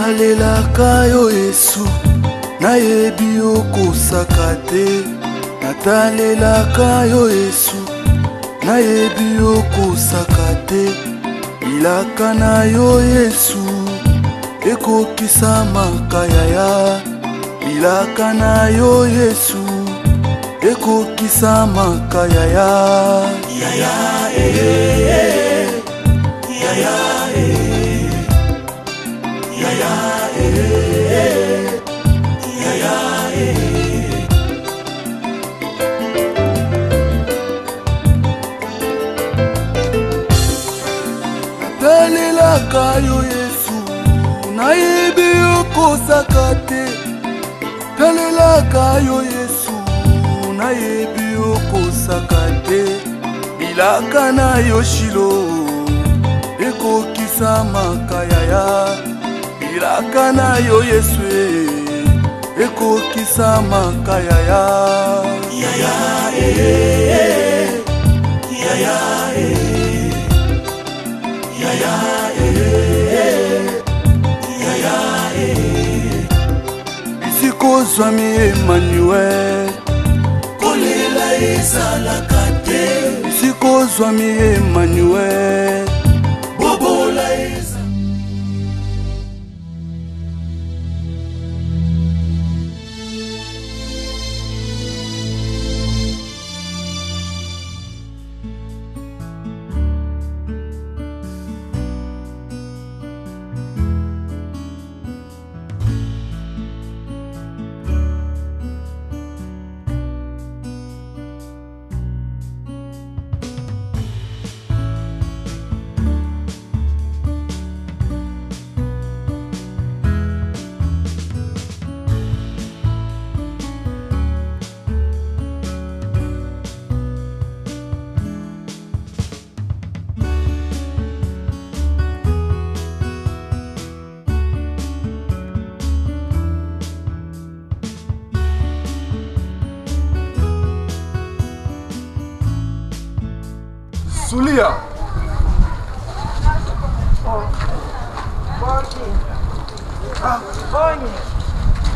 Natalelaka yo Yesu, nayebi okosaka te. Natalelaka yo Yesu, nayebi okosaka te. Bilaka na yo Yesu, ekokisa makayaya. Bilaka na yo Yesu, ekokisa makayaya. Yaya yaya yaya yaya Natalelaka yo Yesu, nayebi okosaka te. Natalelaka yo Yesu, nayebi okosaka te. Bilaka na yo Shilo, ekokisa makayaya. Bilaka na yo Yesu, ekokisa makayaya. Yaya yaya yaya yaya isikozwami Emmanuel, kolela ezalaka te. Isikozwami Emmanuel, bobola ezalaka. Sulia.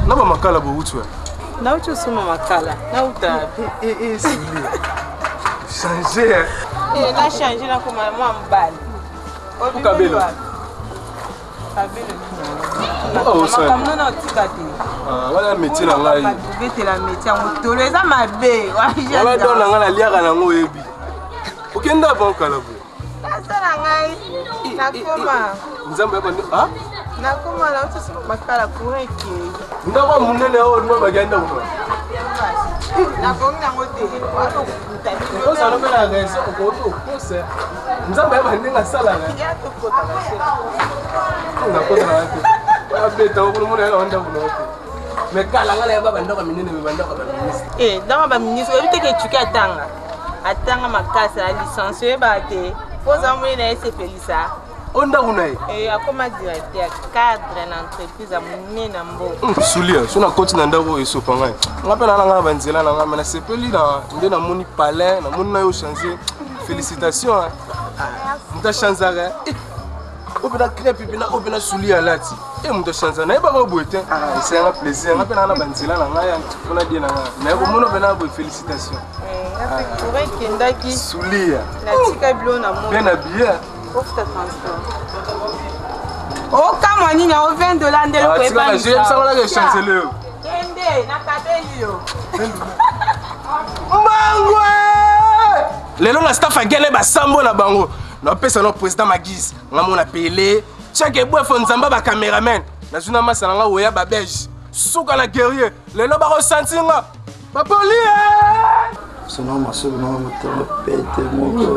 Naba makala bo utwe. Na uchu suma makala. Na uta. Sulia. Changer. Na changer na kuma mwa mbali. Kabelo. Kabelo. Oh, ça. Makamno na tikati. Wala métier na ngai. Bete la métier mutolo eza mabe. Wala dona ngana liaka na ngo yebi. Okenda banka la bo. Sasa ngai. Nakoma. Nzambe yako ah? Nakoma la uchu suma makala kuweke. Ndaba munene o ndwa bagenda uko. Nakonga ngote. Wato kutani. Ko sa no bela ngese ko to ko se. Nzambe yaba ndinga sala nga. Ya to kota basela. Ngakota na yake. Abeta ko munene la onda kuno. Me kala ngala yaba bandaka minene me bandaka ba ministre. Dans ma ministre, je vais te tuer attends ma casse la licence, je vais te poser un moyen de se faire. Onda kunai. Comme directeur cadre d'entreprise à mon nambo. Sulia, so na continent ndako esopa ngai. Ngapela na nga banzela na nga mena sepeli na nde na moni palais, na moni na yo changer. Félicitations. Muta chanzara. Obena crepe bina obena Sulia lati. Muta chanzara na eba bo ete. C'est un plaisir. Ngapela na banzela na nga ya mpona dia na nga. Na ko mona bena bo félicitations. Sulia. La tika bilo na mo. Ben habillé. Offre ta transport. Oh, comment ni na $20 ndelo ko eba. Je vais ça la chancelier. Kende na kabeli yo. Mangwe! Lelo na staff agele ba sambo na bango. Na pesa no président Magis. Ngamo na pele. Check boy fo nzamba ba cameraman. Na zuna masala nga oya ba belge. Suka na guerrier. Lelo ba ko sentinga. Ba polier! Sinon, ma soeur, non, je me pète mon cœur.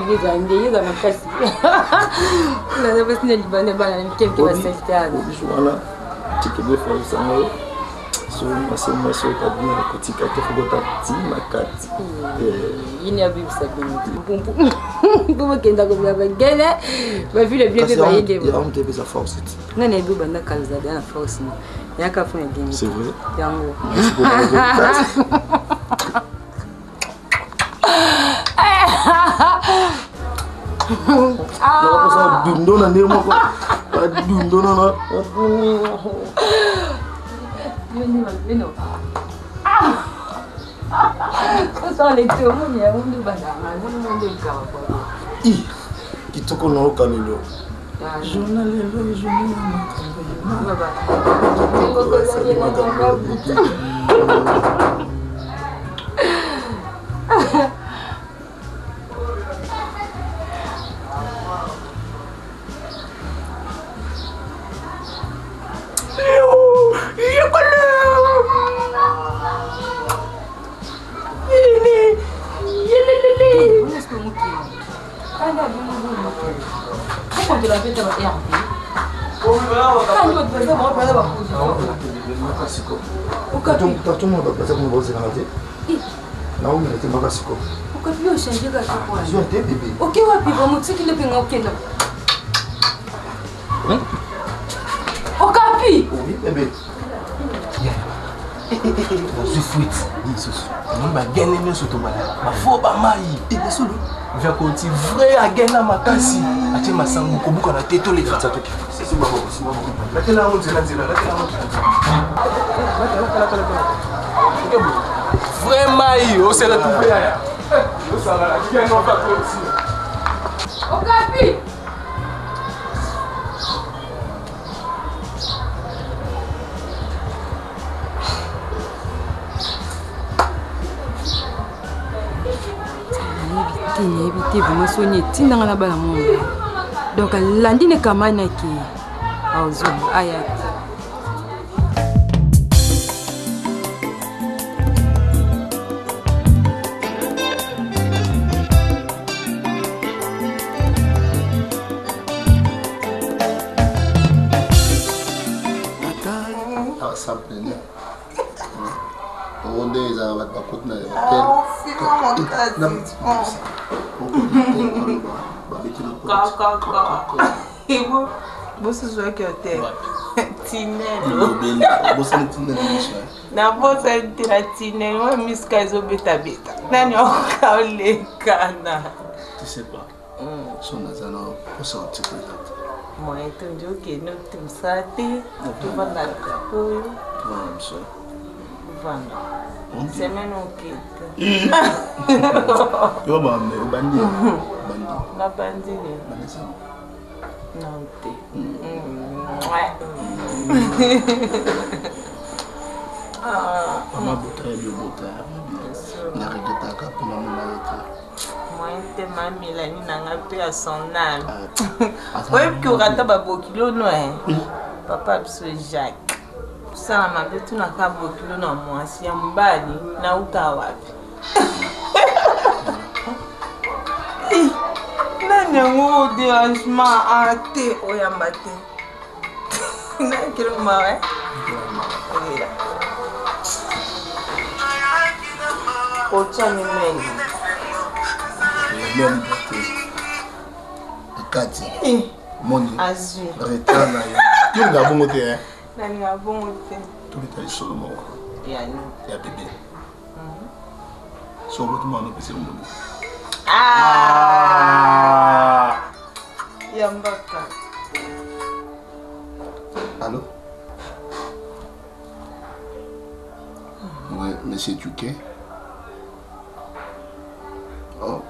Il est dans ma casse. La personne est libanais, quelqu'un va s'installer. Voilà, tu peux faire ça. So, ma soeur, tu as bien un petit café, tu as petit, ma carte. Il n'y a plus ça. Pour moi, qui est dans la baguette, ma fille est bien préparée. Il y a un peu de force. Non, il y a beaucoup de calzade, il y a force. Il y a un café. C'est vrai. Il y a un mot. Adundo non. Non. Só leitura, mulher, mundo banana, mundo cabo. Ih, que tocou no caminho. Jornal lelo, jornal. Baba. Tengo coisa de la Via konti vrai agenda makasi atie masango kobuka na teto le fatsa to kifa c'est bon c'est bon la tela on zela vraiment yo c'est la tout ya yo ça la qui est non pas aussi Okapi. Éviter vraiment soigner tinda na bala monde donc lundi ne kamana ki auzo ayat ça plaît. On est à la côte de l'hôtel. Você joga que eu tenho. Tinelo. Na bolsa de tirar tinelo, uma música é beta. Não é o caulecana. Tu sais pas. Son azano, pour sortir de là. Moi, tu me dis que nous te sati, tu vas na capoeira. Tu vas me ça. Vamos. C'est maintenant que. Yo bambe, bandi. Na bandi. Não tem. Uma botaia de botaia. Na regueta capa na mulher. Moi, te mami la ni nanga pe a son âme. Oui, que o rata babokilo no é. Papa biso Jacques. Sala mabe tu na ka bokilo na mwasi ya mbali na uta wapi. Nani ngo dérangement ate oyambate. Na kilo mawe. Kocha ni mengi. Même Kati. Moni. Azul. Retana. Tu n'as pas monté hein. Nani nga bongo te. Tu es allé solo moi. Yani. Ya bébé. Solo tu m'as empêché le monde. Ah. Yambaka. Allô? Oui, monsieur Tuquet. Oh.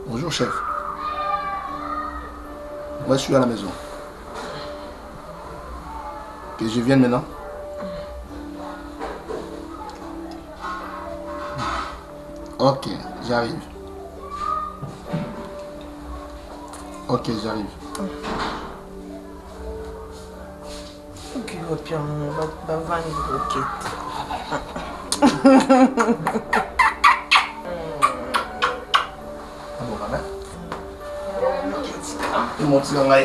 Bonjour, chef. Moi, je suis à la maison. Que je vienne maintenant? Ok, j'arrive. Ok, j'arrive. Ok, puis on va vendre une roquette. Monte dans la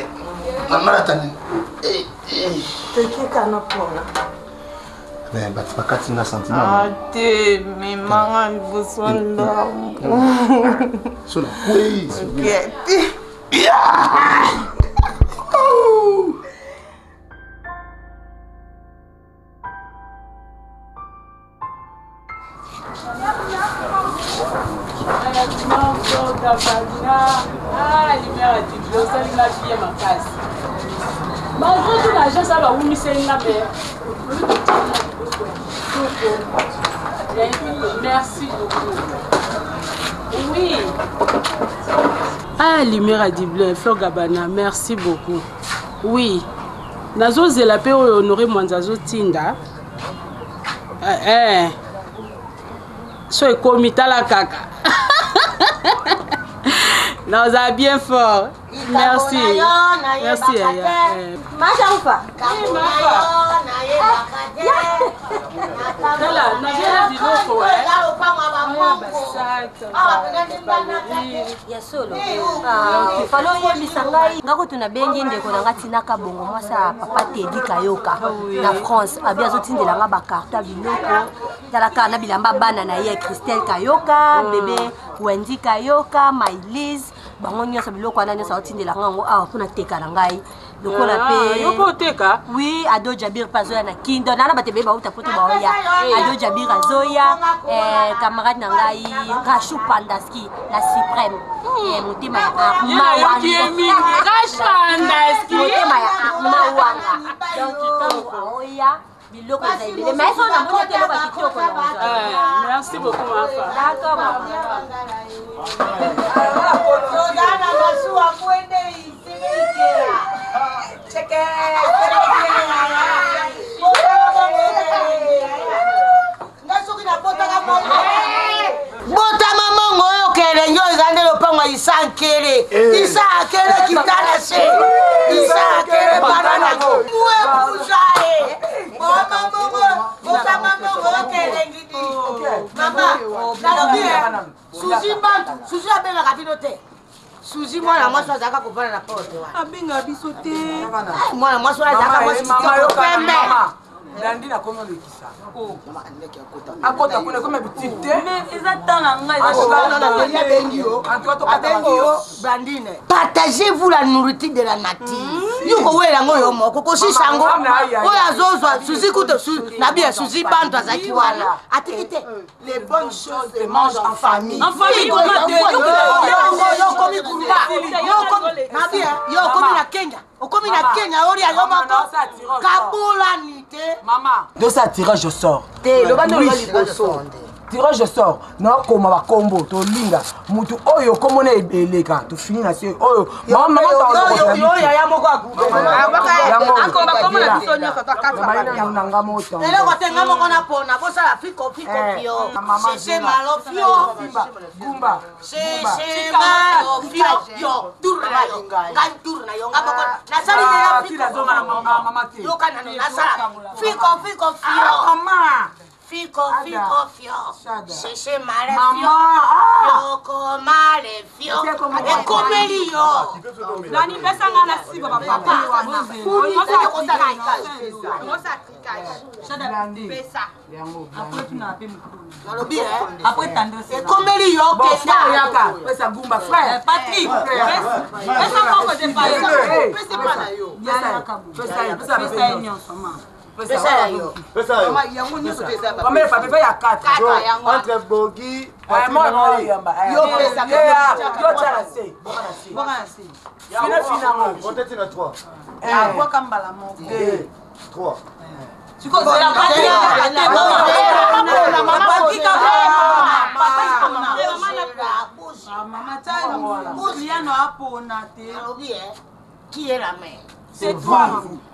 maman attendez. T'es kana pona. Ben bah tu pas qu'à tenir sentiment. Ah t'es mais maman besoin d'armes. Sur la oui. Ok. Ah, libera tu dois salir la fille à ma place. Malgré tout l'argent, ça va vous misser une paix. Merci beaucoup. Oui. Ah, Lumière a dit bleu, Fleur Gabana, merci beaucoup. Oui. Nazo Zelape honoré Mwanzazo Tinda. So komita la kaka. Non, ça a bien fort. Merci. Merci. Macha ngako tunabengi ndeko na ngati na kabongo mwasa papa Teddy Kayoka na France abia zotindela nga bakarta biloko talaka na bilamba bana na ye Christelle Kayoka bébé Wendy Kayoka Maïlise bango nyonso biloko wana nyonso otindela ngango awa mpona teka na ngai lokola pe yoko teka oui Ado Jabir pazoya na kindo nana batebe ba uta poto baoya Ado Jabir azoya camarade na ngai Rachou Pandaski la suprême mutima ya mutima ya mawanga donc tango aoya biloko zaibele mais ça na mona telo ba kitoko na merci beaucoup ma femme d'accord Jordana masua kwende isimikera cheke ngasoki na botaka mongo botama mongo oyo kele nyo ezande lopango isankele isakele kitana se isakele banana go uwe kuzae botama mongo kele ngidi mama nalobi Suzy bantu Suzy abela kabino te Suzy mwana mwaso azaka kopana na porte wa abenga biso te mwana mwaso azaka mwasi kitoko pembe Nandi na kono lekisa. Akota kuna koma boutique te. mais eza na ngai partagez-vous la nourriture de la nature. Yoko wela ngoyo moko kosi sango. Oya zozwa Suzy kuto na bien Suzy bantu azaki wana. Atikite Les bonnes choses se mangent en famille. en famille yokomi kumba yokomi na Kenya okomi na Kenya ori ayomako kabula nite Maman, de ça tirage au sort. te loba no liboso Tirage au sort. Na koma ba kombo to linga. Mutu oyo komona ebeleka. To fini na se oyo. Maman yo ya moko akuba akoma komona biso nyoko Maina nanga mota. ele kotenga moko na pona bosala fiko fio c'est malofio Gumba. c'est malofio tourna yo ngaboko nasali ya fiko Mama te. yo kana nasala fiko fio Mama. Fico fio. Cheche mare fio. Maman. Yoko mare fio. E come io. nani pesa ngana siba papa Nalobi après tendre e come io kenda Yaka. Pesa Gumba frère. Patrick pesa ngoko de pesa pana yo Pesa nyonso mama pesa yo. Mama yango nyuso pesa. Mama fa pepe ya 4. Entre Bogi, Moi yamba. Yo pesa que yo tala se. Fina ngo. peut-être il y en a 3. kwa kambala moko 2, 3. siko zela Qui est la mère? C'est vous.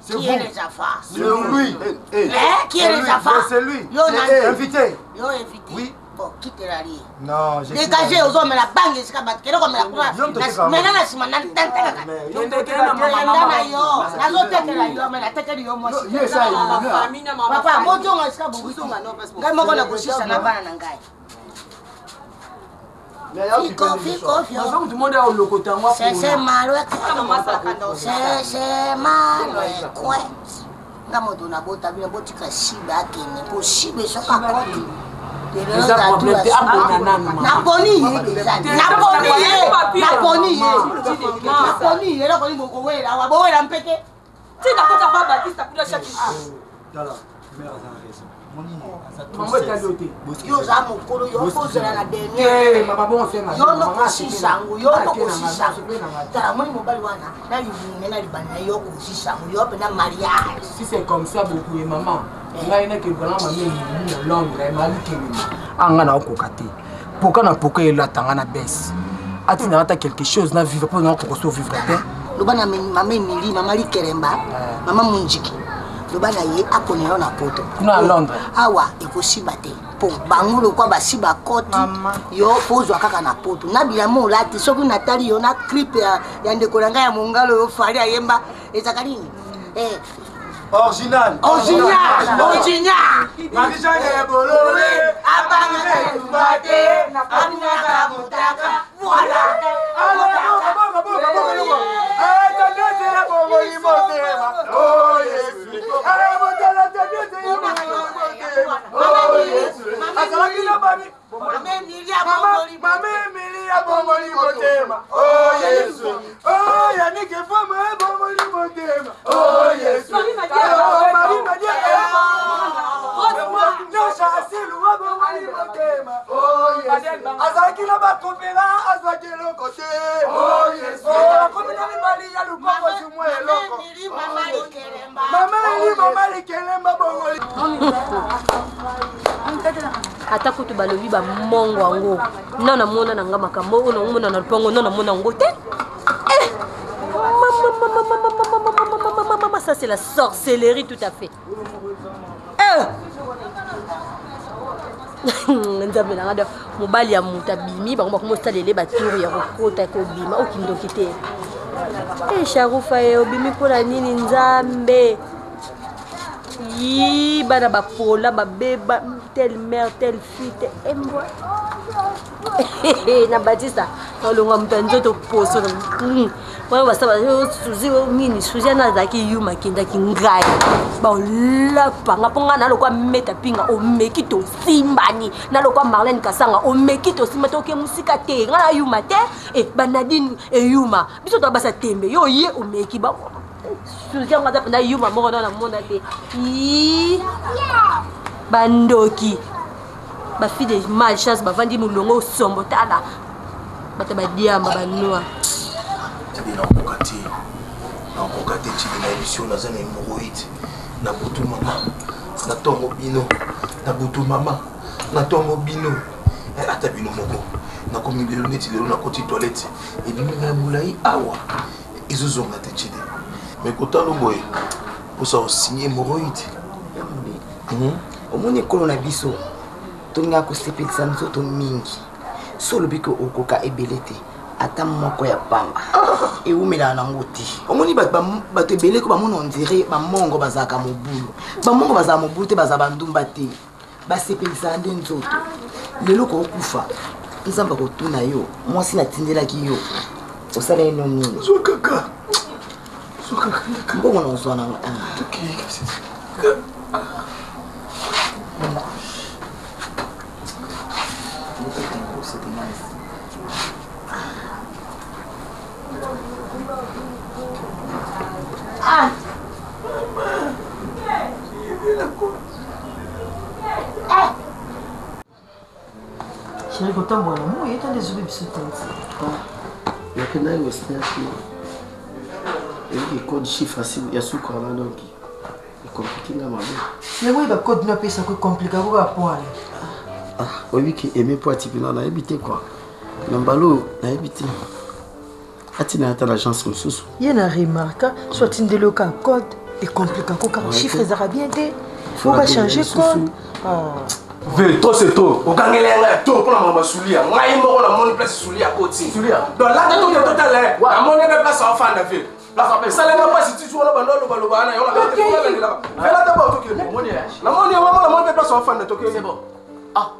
C'est Qui est vous. les affaires? C'est lui. Qui est les affaires? C'est lui. Yo C'est invité. Yo invité. Oui. Bon, quitte la rie. Non, j'ai Dégagez aux hommes la banque et scabat. Quel homme la courage? Mais là, la semaine, papa, bonjour, est-ce que c'est malo, c'est malo, quoi? Ngamoto na bota bila botika shiba akene po shibe soka koti. Naponi eloko ni bokowela wabowela mpeke. tina kota ba Baptiste kuna chaque Dala, mère a raison. Maman est doté. Yo za mokolo yo kozela na dernier. Maman bon c'est ma. Yo no kosisango, yo no kosisango. Tala moni mobali wana, na libume na libana yo kosisango, yo pe na mariage. Si c'est comme ça beaucoup et maman. Ngai na ke bana maman ni Londres, mali ke ni. Anga na okokate. Pourquoi na pourquoi il attend na baisse. Ati na ata quelque chose na vivre pour na ko vivre te. Lobana maman Emily, maman Likeremba, maman Munjiki. Lobana ye akonela na poto. Kuna Londres. Awa ekosiba te. Po bangulo kwa basiba koti. Yo pozwa kaka na poto. Na bilamo lati soki natali yo na clip ya ndeko nanga ya mongalo yo fali ayemba ezakalini. Original. Marie-Jeanne est bololé. Abanga tubate. Abanga mutaka. Voilà. ata kutu balobi ba mongo yango nana mona nanga makambo ono mona na lupango nana mona ngo te ça c'est la sorcellerie tout à fait nzambe nanga da mobali ya muta bimi bango bakomo salele baturi ya kokota ko bima okindoki te Sharufa obimi mpona nini nzambe yi bana bapola babeba telle mère telle fille embwa na Batista olonga mutu nzoto poso wana basaba suzi nini suzi na zaki yuma kindaki ngai baolapanga mponga nalokwa meta pinga omeki tosimbani nalokwa Marlène Kasanga omeki tosimba toke musika te nga na yuma te banadine eyuma biso to basa tembe yo ye omeki ba suzi nga na yuma moko na mona te bandoki ba fille de malchance bavandi mulongo sombo tala bata badiamba banwa na kokate chili na émission na zana hémorroïde na butu mama na tongo bino na butu mama na tongo bino ata bino moko na komi lelo neti lelo na koti toilette ebimi na mulai awa ezozonga te chili mais kotalo boye posa osigner hémorroïde omoni ekolo na biso tolinga kosepelisa nzoto mingi so olobi ke okoka ebele te ata moko ya pamba eumelana nango te omoni bato ebele ko bamona ondire bamongo bazalaka mobulu bamongo bazala mobulu te bazala bandumba te basepelisa nde nzoto lelo kokufa nzambe akotuna yo mwasi natindelaki yo osala eno nini zokaka mbongo na ozwa nango Chérie, quand on voit l'amour, il y a des objets qui se tentent. Il y a que des choses qui il y a code chiffre il y a sous quoi là donc il compliqué là maman mais oui bah code n'a pas ça que compliqué pour rapport oui qui aimé pour type là habité quoi l'embalo na habité atina ata l'agence ressources il y a une remarque soit une déloca code et compliqué quoi chiffre les arabes des faut pas changer code Ve, toi c'est toi. Au gangelenga, toi pour la maman soulia. Moi il m'a la monnaie place soulia à côté. Soulia. Donc là tu es total là. La monnaie est place en fin de ville. Là ça n'est pas si tu joues là bando lo bana yo la bête tu là. Fais là d'abord toi. La monnaie la monnaie est place en fin de toi. C'est bon. Ah.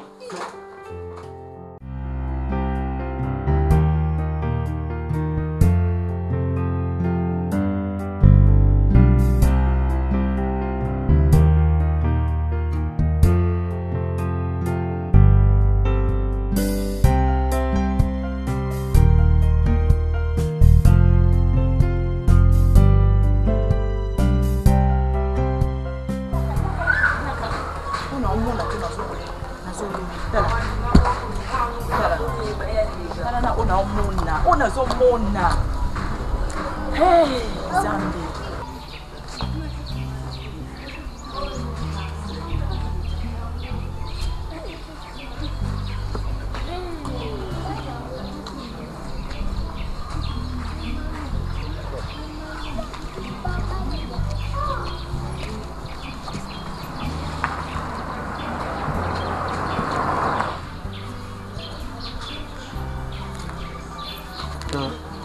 komona. Hey, Zambi.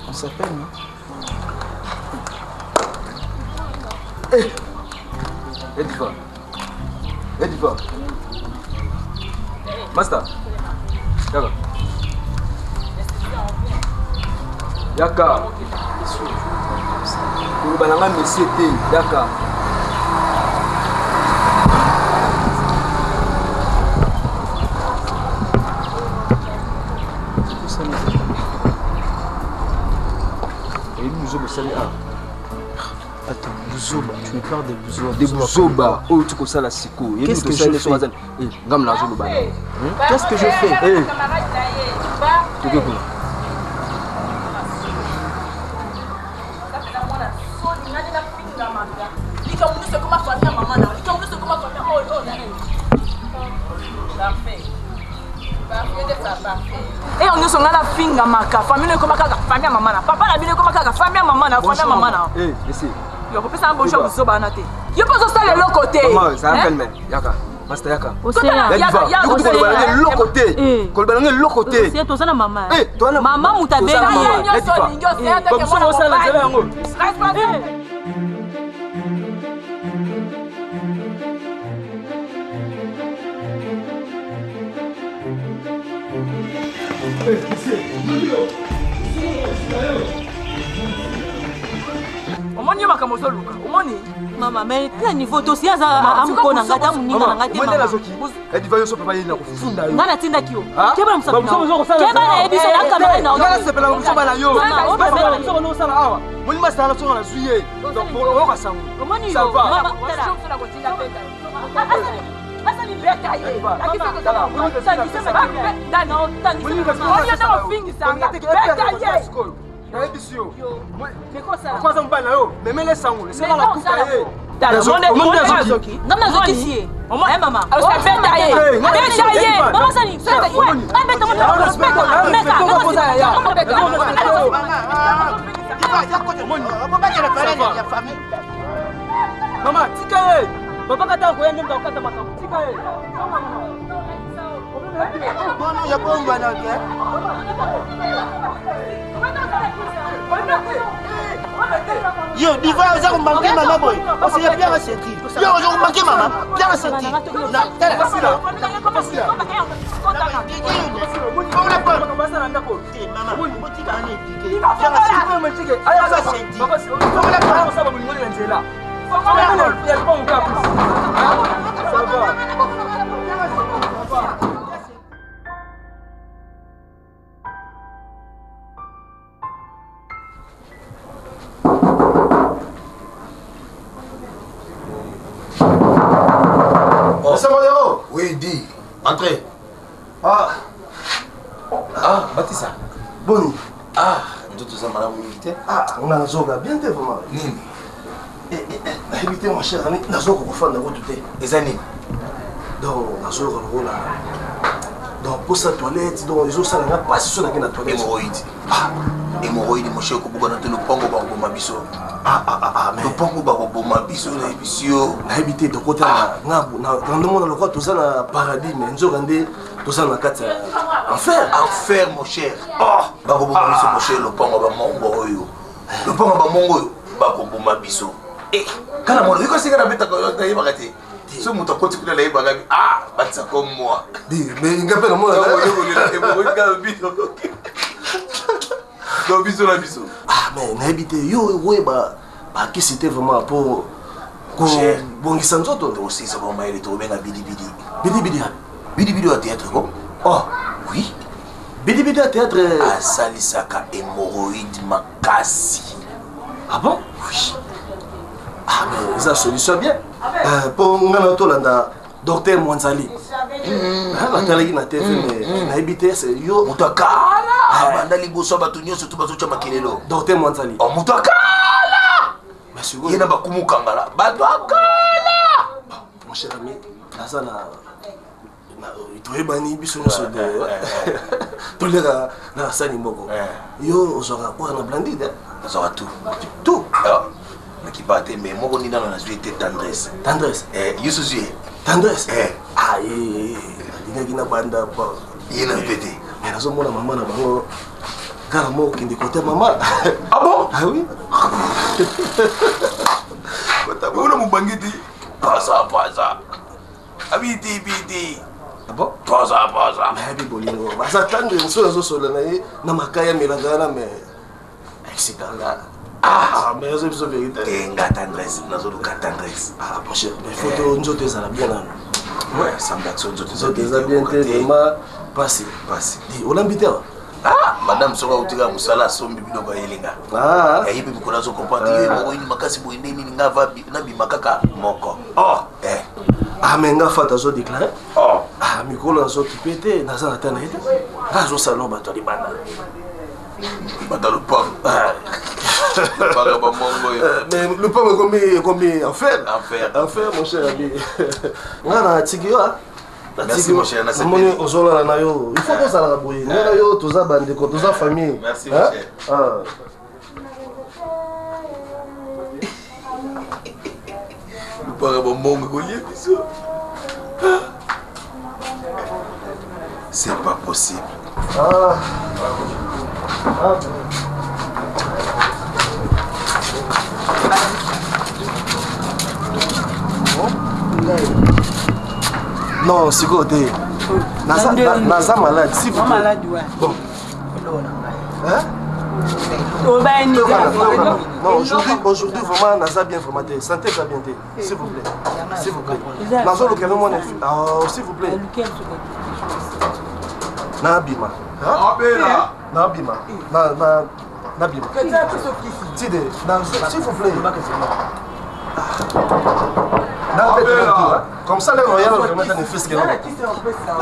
On s'appelle, non? Ediva. Ediva. Master. Yaka. Yaka. Kurubananga monsieur T. Yaka. Attends, Bouzoba, tu me parles de Bouzoba. Des Bouzoba, oh tu connais la siko. Qu'est-ce que je fais? Qu'est-ce que je fais? Et on nous sommes là la finga maka famille comme kaka famille maman papa la bine comme kaka famille maman famille maman eh laissez yo peut ça bonjour vous soba naté yo pas ça le l'autre côté maman ça appelle mais yaka master yaka ya l'autre côté kolbana l'autre côté c'est toi ça la maman eh toi la maman mutabé là omoni makambo ozoluka omoni mama mais quel niveau dossier à mukona ngata muninga na ngate mama ediva yoso papa yina kufunda yo ngana tinda kiyo keba msabina keba na ebiso ya kamera na ngana sepela msoba na yo msoba no sala awa moni masala songa na zuye donc o ka sangu omoni yo mama tala ko tinda peka asa ni beka ye akise ko tala na ebisio kwanza mbana yo memele sangu lesema la kuka ye ngana zoki sie mama usipenda ye beta ye mama sani beta mama tika ye papa kata ko yende ndakata makambo tika ye Bono ya bomba na ke. Yo, diva oza ko manquer mama boy. Parce que bien à sentir. Yo, oza ko manquer mama, bien à sentir. Na tela sila. Comme la porte. Maman, boti ba na éduquer. Bien à sentir. Aya za sentir. Comme la porte, ça va vous demander l'enzela. Il y a pas encore plus. Ça va. Oui, dis, entrez. Ah, Batissa. Boni. Ah, nous tous sommes malades, vous Ah, on a un zoga bien fait vraiment. Nini. Évitez mon cher ami, la zoga pour faire de votre thé. Les années. Donc, la zoga là. Donc, pour sa toilette, donc les autres, ça n'a pas si sur la toilette. Hémorroïde. Ah, hémorroïde, mon cher, pour le pongo pour ma biso. Mais le pongo pour ma biso, les bisio. Na évité de côté na le monde le roi tout ça na paradis mais nous rendez tout ça na carte enfer mon cher. Ba ko ma biso mon cher le pongo ba mongo oyo. Le pongo ba mongo ba ko ma biso. Kana mo ko sika na beta ko tayi bakati. So muto ko tikula la ibaga batsa comme moi. Dis mais ngapela mo yo ga biso. Do biso la biso. Mais na évité yo ouais ba qui c'était vraiment pour bon ça nous autres aussi ça va mal to benga bidibidi bidibidi au théâtre quoi. Oh oui bidibidi au théâtre asalisaka hémorroïde makasi. Ah bon? Oui. Ah mais ça solution bien pour ngana to landa docteur Mwanzali la télé na TV mais na habité c'est yo utakala banda liboso bato nyonso to bazocha makelelo Docteur Mwanzali. o moto akala Monsieur ye na bakumukangala bato akala mon cher ami naza na toyebani biso nyonso de toleka na sani moko yo ozwaka kwa na blandide nazwaka tout nakiba te mais moko nini nano nazwi ete tendresse yo so zwi tendresse alingaki na banda pa ye na mpe te mais nazomona mama na bango kaka moko okende kote mama ah bon ah oui una mobangi ti pasa abiti bon pasa mayabi bolingo baza tendre so nazosola na ye na makaya melaka na me esikanga mais ozo biso vérité enga tendresse nazoluka tendresse mon cher mais photo nzoto ezala bien nano ouais sambakso nzoto eza bien te vraiment pasi olambi te madame soka utika mosala asombi biloko ayelinga yebi mikolo azokomprendre yo moko ini makasi boye nde nini nga nabima kaka moko mais nga fata azodéclare mikolo azokipe te naza na ta na ye te nga azosala bato alibanda bata lupango lupango bamongo mais lupango ekomi enfer mon cher ami nga na tiki yo merci mon cher namoni ozolala na yo il faut tozalaka boye nga na yo toza bandeko toza famille merci mon cher lupango bamongo kolie biso c'est pas possible non sikoyo te naza malade si vous malade ouais bon aujourd'hui vraiment naza bien vraiment te santé eza bien te s'il vous plaît nazoluka vraiment s'il vous plaît nabima tide s'il vous plaît comme ça, les royaux vont remettre des fils.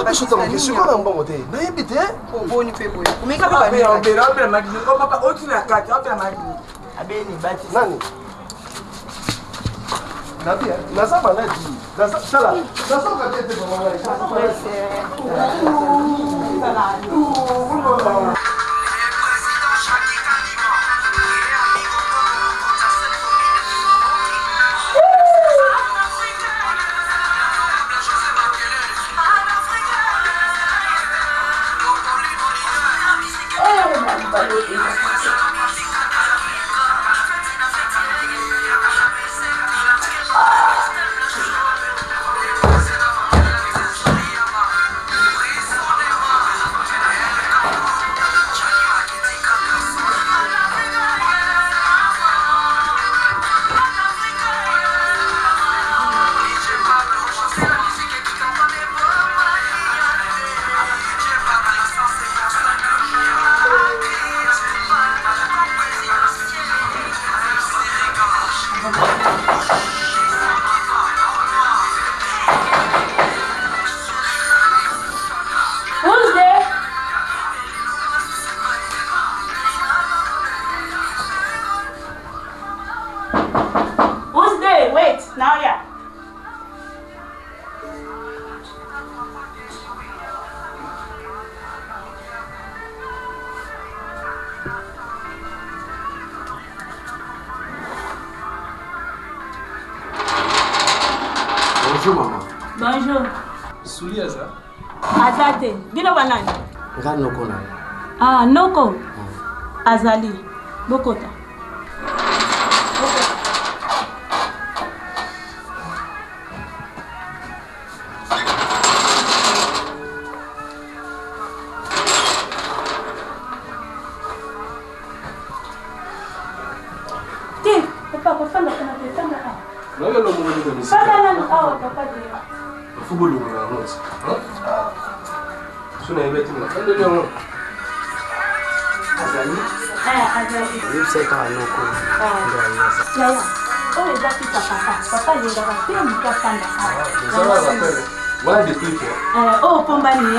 Je suis dans mon suis un bon côté. N'ayez pas Bonjour maman. Bonjour. Soulier ça. Azate. Bino banani? Nga noko na. Ah, noko. Azali. Bokota. Oh, Pombani,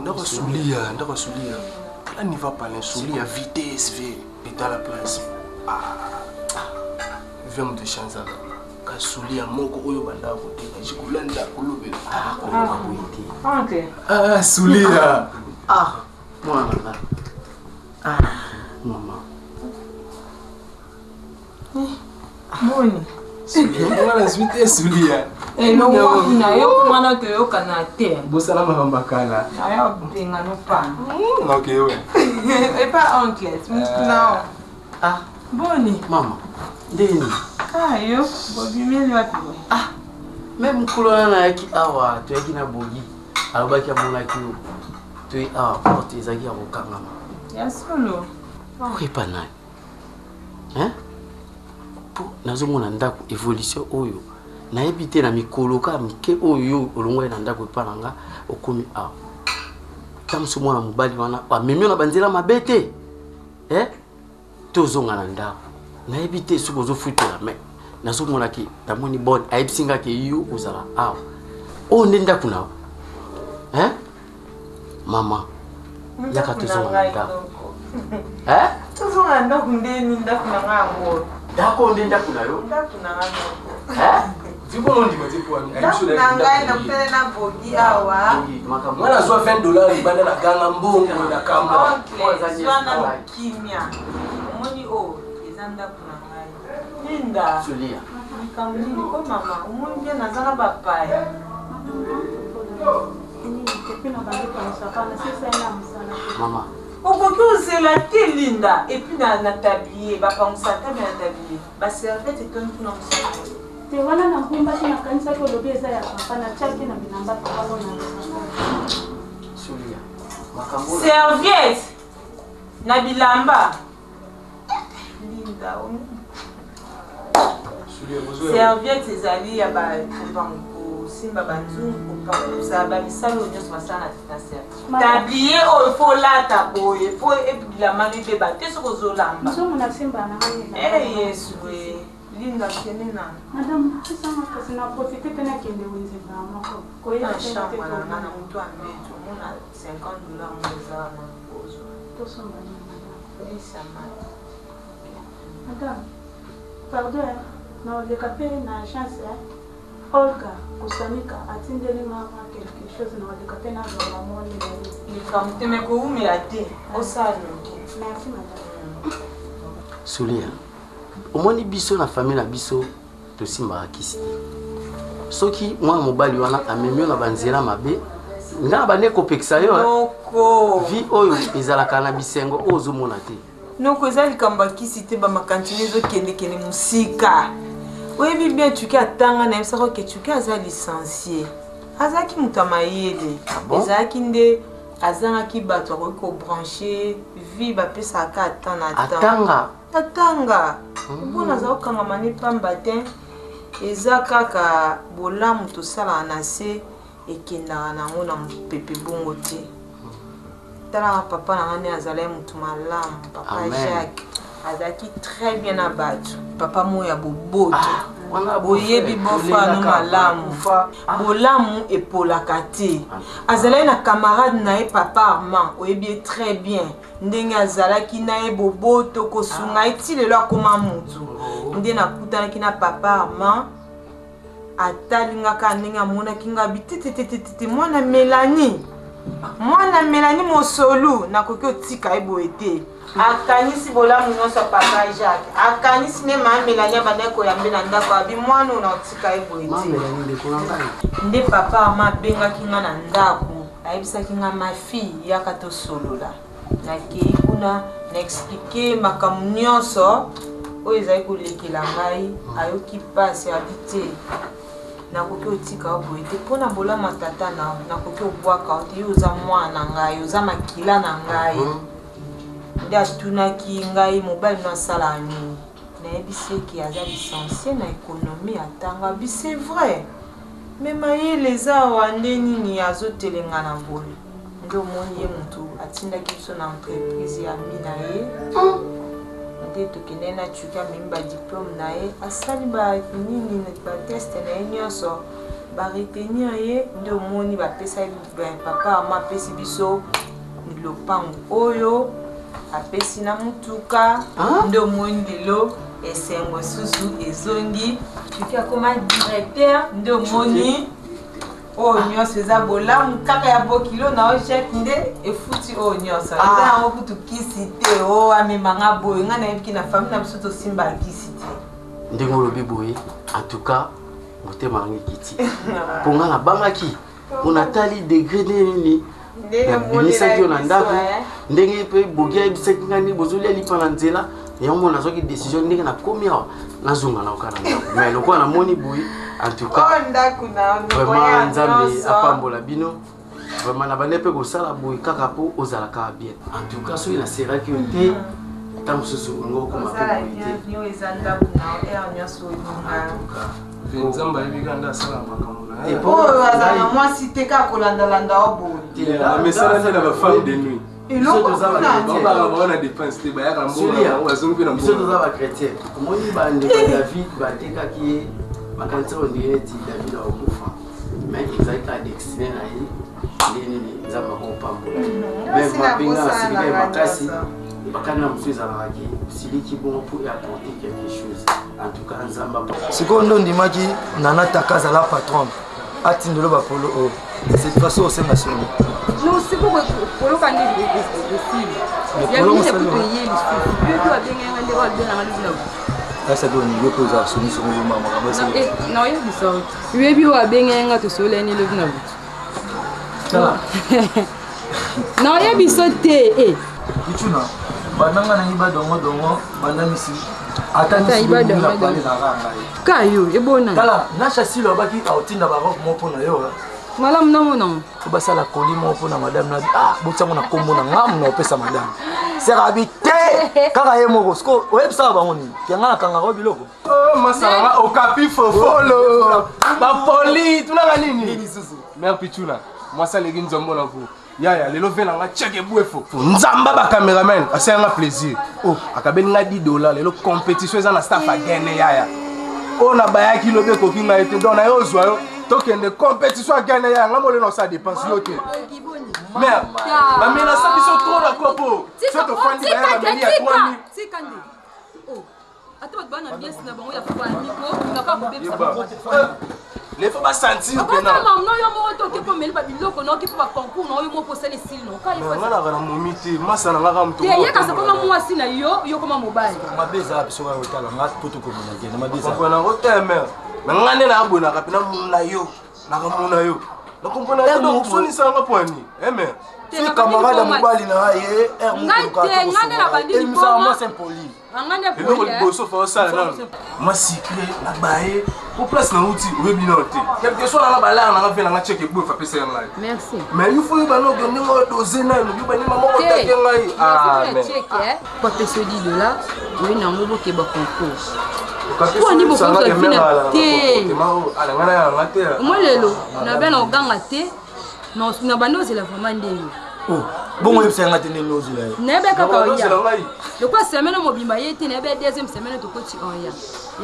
Ndako là n'y va pas l'insulia vitesse et dans la place viens me changer kasulia moko oyo banda kote jikulanda kulubela sulia mwana mama Moni mwana suite sulia no na yo mwana to yo kana te bosala mahamba kala ayo benga no pa okay we et pas oncle non Boni mama ndeni ayo bobimeli wapi même kulona na yaki awa to yaki na bogi alobaki amona ki to awa porte ezaki ya kokangama ya solo oyepa nani po nazomona ndako évolution oyo nayebi te na mikolo ka mike oyo olongwa na ndako epa na nga okomi awa tamoso mwana mobali wana amemi na banzela mabe te tozonga na ndako nayebi te soki ozofutela me nazomona ki namoni bone ayebisinga ke yo ozala awa oyo nde ndako na mama yaka tozonga na ndako tozonga ndako ndeni ndako na nga yango ndako nde ndako na yo ndako na nga Vipo ndima tipo ni ayisho na ngai na pele na bogi awa mwana zwa $20 bana na ganga mbongo na kamba zwana kimia omoni o ezanda kuna ngai linda Sulia nikamlini ko mama omoni bien nazana bapaya mama okoki ozela te linda epuis na tablier bapangisa tabi na tablier baservete etoni kuna mosala te wana na ngumbaki nakanisaki olobi eza ya papa na tiaki na bilamba papa wana Sulia makambo serviette na bilamba linda serviette ezali ya kosimba banzungu kopangusa bamisalo nyonso basala na serviette tablier oyo fo olata boye fo bilamba bibeba te soki ozolamba yesu linda kende na madame kisanga kasi na profite pe na kende wenze ba moko koya chambre na nga na mutu ambeto mona $50 moza na pozo to songa ni sama madame pardon na oleka pe na chance Olga kusanika atindeli mama quelque chose na oleka pe na zona moni nikamteme ko umela te osano merci madame Sulia omoni biso na famille na biso tosimbaka kisi te soki mwana mobali wana amemi na banzela mabe nga na bande kopekisa yo vi oyo ezalaka na bisengo oyo ozomona te noko eza likambo ya kisi te bamakantine ezokendekende mosika oyebi bien tuki atanga na yebisaka oke tuki aza licencié azalaki moto ya mayele ezalaki nde azangaki bato akoki kobranche vi bapesaka ata na atanga mpona aza kokangama ne pamba te eza kaka bolamu tosalaka na se ekendaka nango na mopepe bongo te talaka papa na nga nde azalaki moto malamu papa Jacques azalaki très bien na bato papa moyo ya boboto boyebi bofano malamu bolamu epolaka te azalaki na camarade na ye papa Armand oyebi ye très bien ndenge azalaki na ye boboto kosunga ye ti lelo akoma motu nde nakutanaki na papa Armand atalingaka ndenge amonaki nga bitetetetete mwana Melanie mosolu nakoki otika ye boye te akanisi bolamu nyonso papa Jacques akanisi ne mama Melanie abandaki koyambe na ndako abi mwana oyo naotika ye boye te nde papa ama abengaki nga na ndako ayebisaki nga ma fille yaka tosolola nakei kuna na explike makambo nyonso oyo ezali kolekela ngai ayoki pasi abi te nakoki otika boye te mpona bolamu ya tata na nakoki obwaka ote yo oza mwana na ngai oza makila na ngai nde atunaki ngai mobali no asalaka nini nayebisi eke aza licencié na économie atanga abi c'est vrai me mayele eza awa nde nini azotelenga na boye ndio moni ye mutu atindaki biso na entreprise ya minaye nde tokende na chuka mimi diplôme na ye asali nini bateste na ye nyonso baretenir ye nde omoni bapesa papa ama apesi biso lopango oyo apesi na mutuka nde omoni lelo esengo susu ezongi chuki akoma directeur nde omoni oyo nyonso eza bolamu kaka ya bokilo na oyo chef nde efuti oyo nyonso eza yango kutu kisi te o amemanga boye nga nayebiki na famille na biso tosimba kisi te ndenge olobi boye en tout cas motema nange kiti mpo nga nabangaki onatali degré nini nabimisaki yo na ndako ndenge mpe bogi ayebisaki nga nde bozolia lipa na nzela yango nazwaki décision ndenge nakomi awa nazonga na oka na ndako mais lokola namoni boye en tout cas vraiment nzambe apambola bino vraiment na bande mpe kosala boye kaka mpo ozalaka bien en tout cas soki naseraki yo te ntango mosusu olingo okoma mpe boye te nzambe ayebika nde asala makambo na ye oyo aza na mwasi te kaka kolandalanda o boye mesala nde na bafemme de nuit baona dépense te bayaka mbonabazongi na biso toza bachrétien omoni bandeko ya david batekaki ye makanisa oyo ndenge neti david akokufa mais ezali kaka destine na ye nde nini nzambe akopambola mais mapenga basilika ye makasi bakani na mosu ezalakaki siliki bongo mpo apporter quelque chose en tout cas nzambe sikoyo ndo ndimaki nana taka azala patron atindelo bapolo oyo cette façon osenga soni non c'est pour polo kandi possible ya mimi c'est pour payer les choses puis tu as bien ngende wa bien na luzina asa do ni yo poza soni soni yo mama kabasa non ya biso webi wa bien nga to sole ni luzina tala non ya biso te kichuna bananga na iba dongo banda misi atata iba dongo kayo ebona tala nasha silo baki autinda ba rock mo pona yo malam non basala koli mo pona madame na botsango na kombo na ngam na opesa madame serabite kaka ye moko sko websa ba ngoni yanga kanga ro biloko masala okapi fofolo ba poli tunanga nini susu mère pichuna mwasa legi nzombo na ku yaya lelo vela nga cheke buefo nzamba ba cameraman asanga plaisir akabeli nga $10 lelo compétition eza na staff agene yaya ona bayaki lobe koki nga ete donc na yo zwa yo tokende compétition agene yaya nga moleno sa dépense yo te mère bamena sa biso trop na kopo soto fandi bayaka bameni ya 3000 tikande ata bato bana bien sina bango ya papa niko na pas kobebisa les faut pas sentir que non non yo mo to ke po meli ba biloko no ke po ba concours no yo mo po sele style no ka ifo ngana kana momiti masa na ngaka mtu ye ka se koma mwasi na yo koma mobile mabeza biso ka otala nga poto ko mona gene mabeza ko na oteme ngane na abona ka pina muna yo na ka muna yo na kompona yo soni sanga poani eme si camarade mobali na ye ngane na bandini po moi sympoli ngane po le boso fa sala non moi cycler na bae pour place na outil webi na te quelque chose na bala na vela na check bu fa pesa ngai merci mais il faut ba no gende mo dozer na no ba ni mama ko teke ngai mais check pas pesa $10 oui na mo boke ba concours kwa ni boko za fina te ala ngana ya ngate mo lelo na bena oganga te no na bando c'est la vraiment ndenge bongo yebisa ngate ndenge nozila ye nebe kaka oya le quoi semaine mobimba yete nebe deuxième semaine to koti oya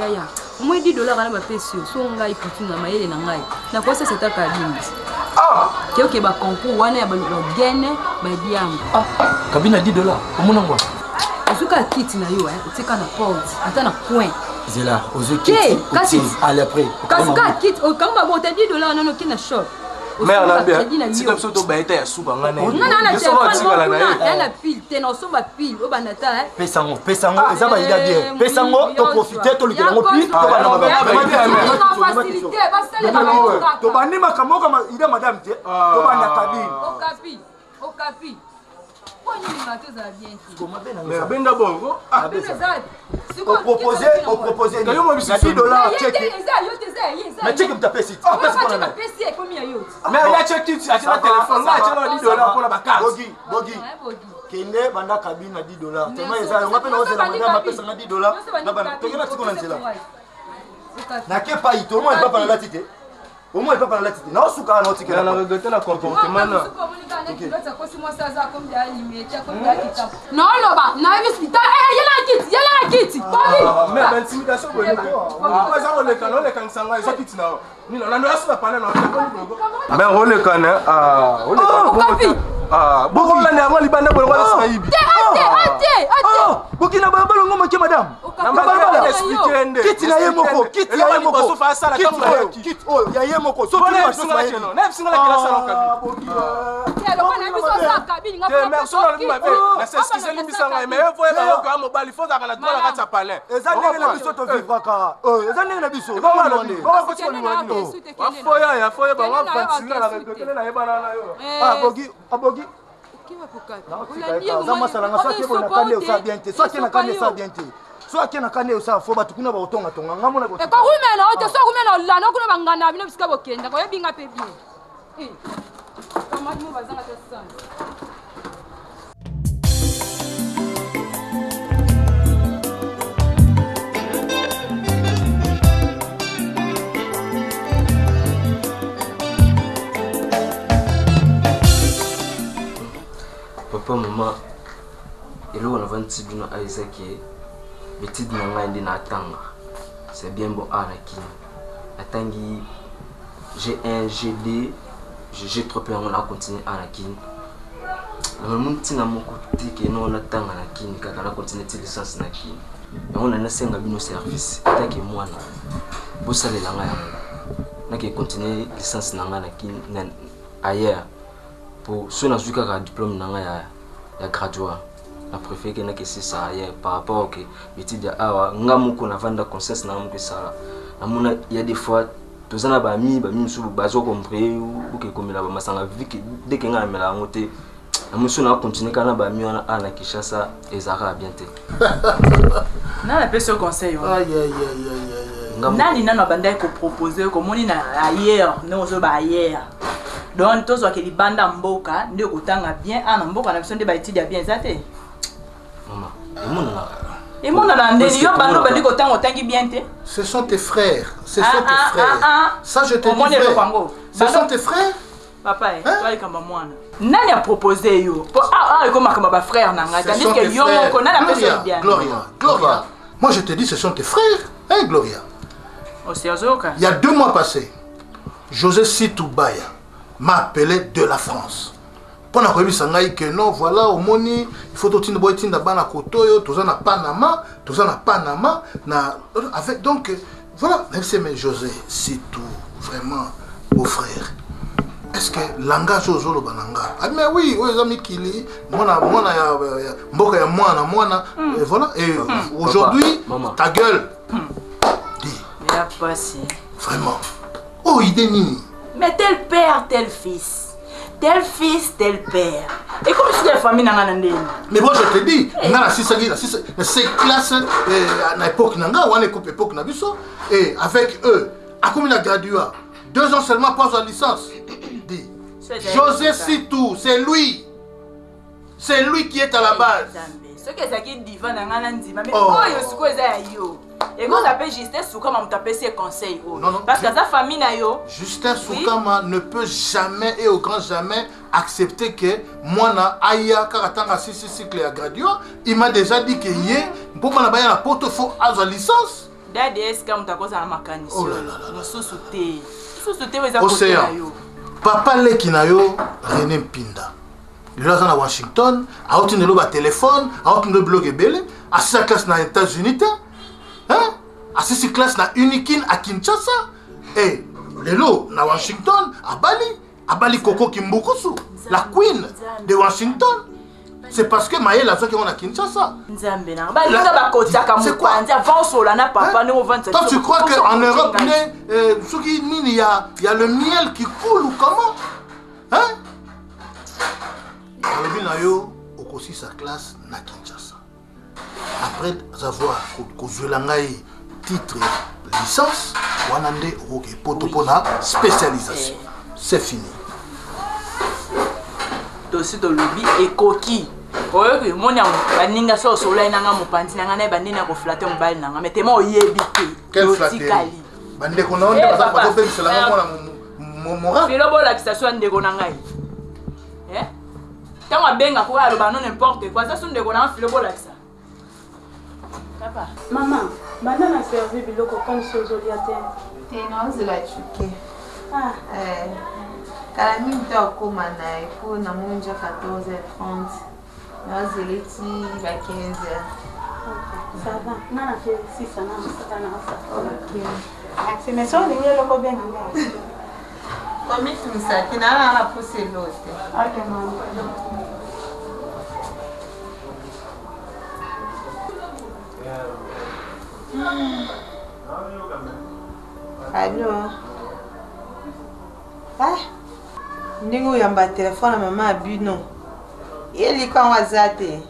ya mo $10 kana ba pesa so ngai putunga mayele na ngai na kwa sasa taka bindi ke ba concours wana ya ba gene ba diam kabina $10 omona ngwa osuka kit na yo utika na porte ata na coin zela ozokiti allez après kasuka kit okamba bo te $10 nano kina shop mais na bien si comme ça to baita ya suba ngana na tingala na pile te na somba pile o banata pesango eza ba ida bien pesango to profiter to likela ngo pile to bana facilité basale to bani makambo kama ida madame te to bana kabine okapi Pourquoi il m'a tout ça bien? Mais abenda bongo. On proposait $10 check. Mais check me taper site. Mais il y a check it, a téléphone, là tu as $10 pour la carte. Bogi. Kende banda cabine à $10. Tellement ils ont appelé la madame appelle ça $10. Na bana. Tokena tiko na nzela. Na ke pa ito mo ba bana latite. Au moins, il peut pas la tête. Non, souka, non, il a regretté le comportement. Non, là, bah, non, mais il y a la kit. Mais l'intimidation, mais Bokina balabala ngo moke madame. Kiti na ye moko, kiti ya ye moko. Kiti oyo ya ye moko. So na singa kila salon kabi. Na s'excuser limbisanga mais voye ba ko mobile faut za kana tola kata palais. Ezanenge na biso to vivra ka. Ezanenge na biso. Ba foya ba wa fantinga na rekotele na yebana na yo. Abogi. Zama salanga soit que na kande ça bien te. Soit que na kande ça bien te. Soit que na kande ça faut batukuna ba otonga tonga ngamo na. E ko rumena o te so rumena la no kuna bangana bino bisika bokenda ko yebinga pe bien. Kama mo bazanga te sana. Papa, maman, et là on a 26 ans à Isaac, mais tu dis que c'est bien bon à Anakin. G1, G2, G3, on a continué à Anakin. On a dit que nous on attend Anakin, quand on a continué de licence Anakin. Et on a un service, tant que moi, pour ça les langues, on a continué licence Anakin ailleurs. Pour ceux qui ont un diplôme, il y a gradué. La préférée qui est ça par rapport au métier de Awa, il y a des conscience. Il y a des fois, tous les amis, ils ont compris ou que comme la masanga vu que dès que nga mela ngote amuso na continuer kana ba mi ona ana Kinshasa ezaka bien te. Na la personne conseil. Nani nana banda ko proposer ko moni na ailleurs, non zo ba ailleurs. Donc tous ceux qui libanda mboka ndio kutanga bien ana mboka na biso ndio ba étude bien zate. Maman, et mon andeli yo bando bandi kotanga otangi bien te. Ce sont tes frères, ce sont tes frères. Ça je te dis vrai. Ce sont tes frères. Papa, toi les kamba mwana. Nani a proposé yo? Comme ba frère nanga, tandis que yo moko na la personne bien. Gloria. Moi je te dis ce sont tes frères, hein Gloria. Oh c'est Azoka. Il y a 2 mois passés, José Situbaya m'a appelé de la France. Pendant que je que non, voilà, au moni, il faut tout le monde dans Bana Kotoyo, tout ça na Panama, avec donc voilà, même si mais José, c'est tout vraiment beau frère. Est-ce que langage aux autres bananga? Ah mais oui, les amis qui lit, mona et voilà et aujourd'hui ta gueule. Dis. Il a passé. Vraiment. Oh, idée nini. Mais tel père, tel fils. Tel fils, tel père. Et comme si la famille n'a pas de. Mais moi je te dis, c'est classe à l'époque, et avec eux, à combien il a gradué 2 ans seulement pas sa licence. Dis. José Sitou, c'est lui. C'est lui qui est à la base. Ce que c'est qui dit, mais oh, et quand on appelle Justin Soukama, on t'appelle ses conseils. Parce que sa famille n'a yo. Justin Soukama ne peut jamais et au grand jamais accepter que moi na aya karatanga sisi cycle à gradué. Il m'a déjà dit que yé pour moi na baya na porte faut à sa licence. Dadi est comme ta cause à la makani. Oh là là. Nous sous-sauter. Sous-sauter les Océan. Papa le kinayo René Mpinda. Il est à Washington, à aucun de l'autre téléphone, à aucun de blog et belé, à 6 classes dans les États-Unis, hein? À 6 classes dans Unikin à Kinshasa, et les lots à Washington, à Bali Coco Kimbukusu, la queen de Washington. C'est parce que Maël a fait qu'on a Kinshasa. Toi, tu crois qu'en Europe, il y a le miel qui coule ou comment? Hein? Il a sa classe na Kinshasa. Après avoir joué la titre licence, on a dit pour la spécialisation. C'est fini. Dossier de lobby et coquille. Que mon baninga so soleil nanga mopanzi nanga na bandina ko flatter mbali nanga mais tellement oyebité. Quel flatterie? Bande ko na onde ba ko pe sala ngona moral. Filo bolakisa so ndeko na ngai. Tango abenga ko aloba non n'importe quoi, ça son ndeko na filo bolakisa. Papa. Maman, banda na servi biloko comme si ozolia te. Te non zela chuke. Kala mingi to akoma na eko na monja 14h30. Na zeleti ba 15h. Ça va. Nana fait 6 ans na ça. OK. Merci, mais ça on est loko bien nga. Comme tu ça, tu n'as pas poussé l'autre. OK, maman. Allô. Ndingo yamba téléphone maman abino. Yeli kwa wazate.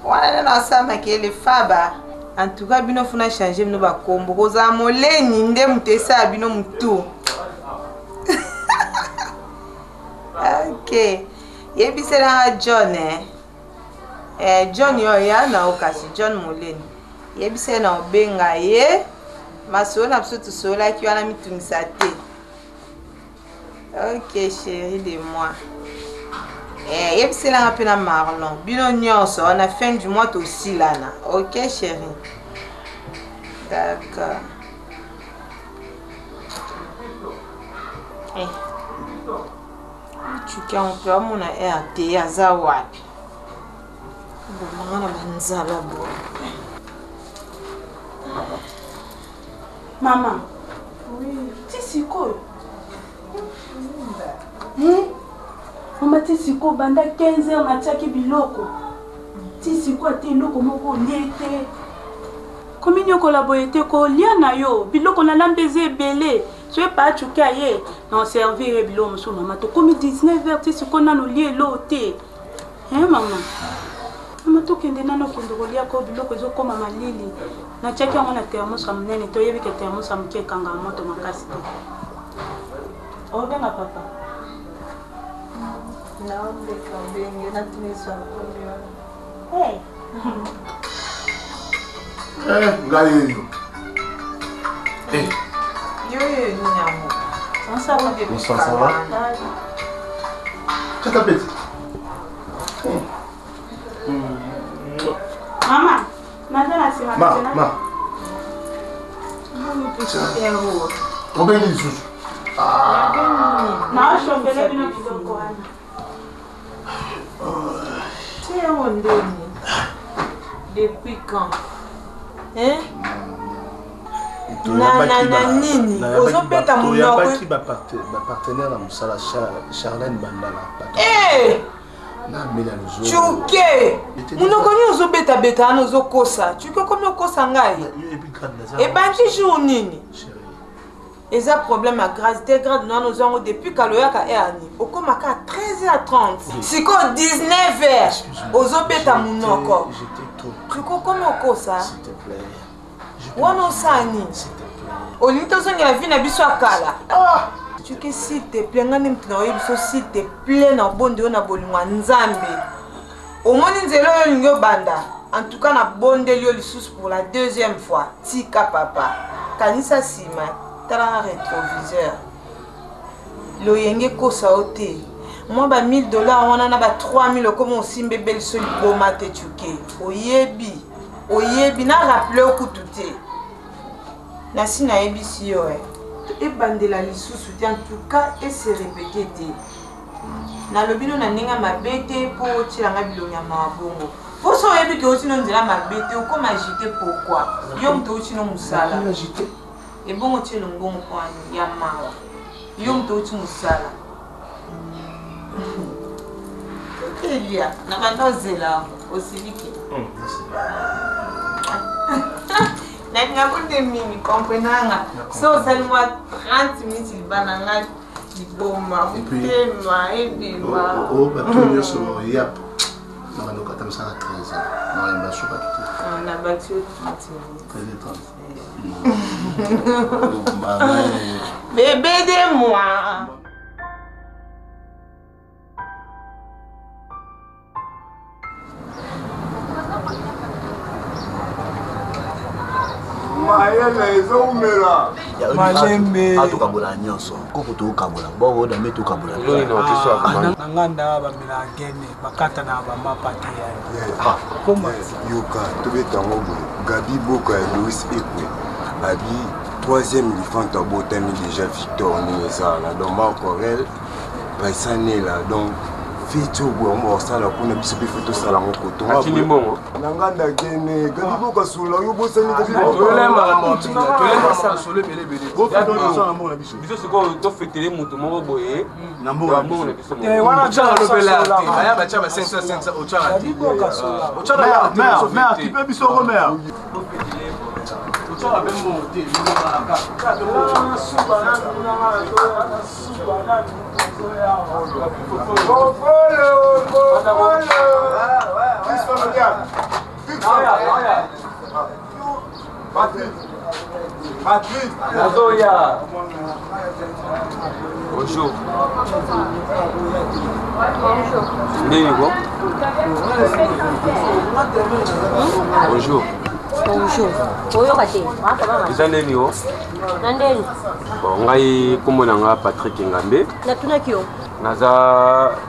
Wana na sama kele faba. En tout cas bino funa changer bino ba kombo koza moleni nde mutesa bino mutu. OK. Yebisela John John yo ya na okasi John moleni. Yebisela na obenga ye. Maso na biso tosola ki wana mitungisa te. OK chérie de moi. Yebisela ngape na Marlon. Bino nyonso on a fin du mois aussi là na. OK chérie. D'accord. Tu can on peut mon RT azawapi. Bon na banzala bo. Maman. Oui, tisiko. Maman tisiko banda 15h matiaki biloko. Tisiko ate loko moko liete. Komi nyoko laboyete ko lia na yo biloko na lambeze belé. Tu es pas chuka ye non servir biloko musu maman to komi 19h tisiko nano lie lote. Maman. Maman to kende nano kende ko lia ko biloko zo koma malili. Na cheki yango na thermos amnene to yebi ke thermos amke kanga moto makasi to. Obenga papa. Naombe kambenge na tuniswa komyo. Hey. Ngai. Yo nyamo. Ça va bien. Ça va. Tu t'appelles? Maman, madame c'est ma Ma. Combien de jours? Non, je suis allée bien au Coran. C'est un ondoni. Depuis quand? Nini ozobeta munoko oyabaki bapartenaire na mosala Charlène Bandala chuke munoko nini ozobeta ana ozokosa chuke komi okosa ngai ebandi jour nini eza problème ya grâce te grade nano ozango depuis kaloyaka ani okomaka à 13h30 siko 19h ozobeta munoko chuke komi okosa wana osani olingi tozongela vi na biso akala chuke s'il te plaît ngani mutu na oyebi biso s'il te plaît na obondi oyo na bolingo ya nzambe omoni nzela oyo olingi obanda en tout cas na bondeli yo lisusu pour la deuxième fois tika papa kanisa nsima tala na rétroviseur loyenge ekosa yo te mwa ba $1000 wana na ba 3000 okoma osimba ebeliso liboma te chuke oyebi na rappele okutu te nasi nayebisi yo ebandela lisusu te en tout cas ese répété te nalobi no na ndenge mabe te mpo otielanga bilongi ya mabongo mpo so oyebi ke otino nzela mabe te okoma agite pourkui yo moto otino mosala ebongo otie longongo mpo ani ya mawa yo moto oti mosala elia na banda ozela osilike Nanga kunde mimi comprenanga. So salimo 30 minutes libana nga liboma tema ebima. Bato yo so yap. Na bano kata msala 13 ans. Na imba shuka tout. Na batio 30 minutes. Bébé de moi. Maia, eles vão mirar. malembe atokabola nyonso koko tokabola bongo dame tokabola nanganda bamela gene bakata na bamapa te yoka tobetango boye Gabi Boka et Louis Ekwe abi troisième éléphant abotami déjà Victor Ningezala donc Marco Corel baisane là donc Fito Bomo sala kuna biso pe photo sala mon coton akini mbongo nanganda gene Gabi Boka sula yo bosani Gabi tolema sala solo belé bo photo sala mon biso biso siko to fêter mutu moko boye na mbongo na biso wana cha lobela aya ba cha ba 500 ochara Gabi Boka sula ochara mère tu peux biso ko mère ochara bembo te Patrick Nazoya bonjour bonjour bonjour oyoka te eza ndeni o nandeni bon ngai kombo na nga Patrick Ngambe natunaki yo naza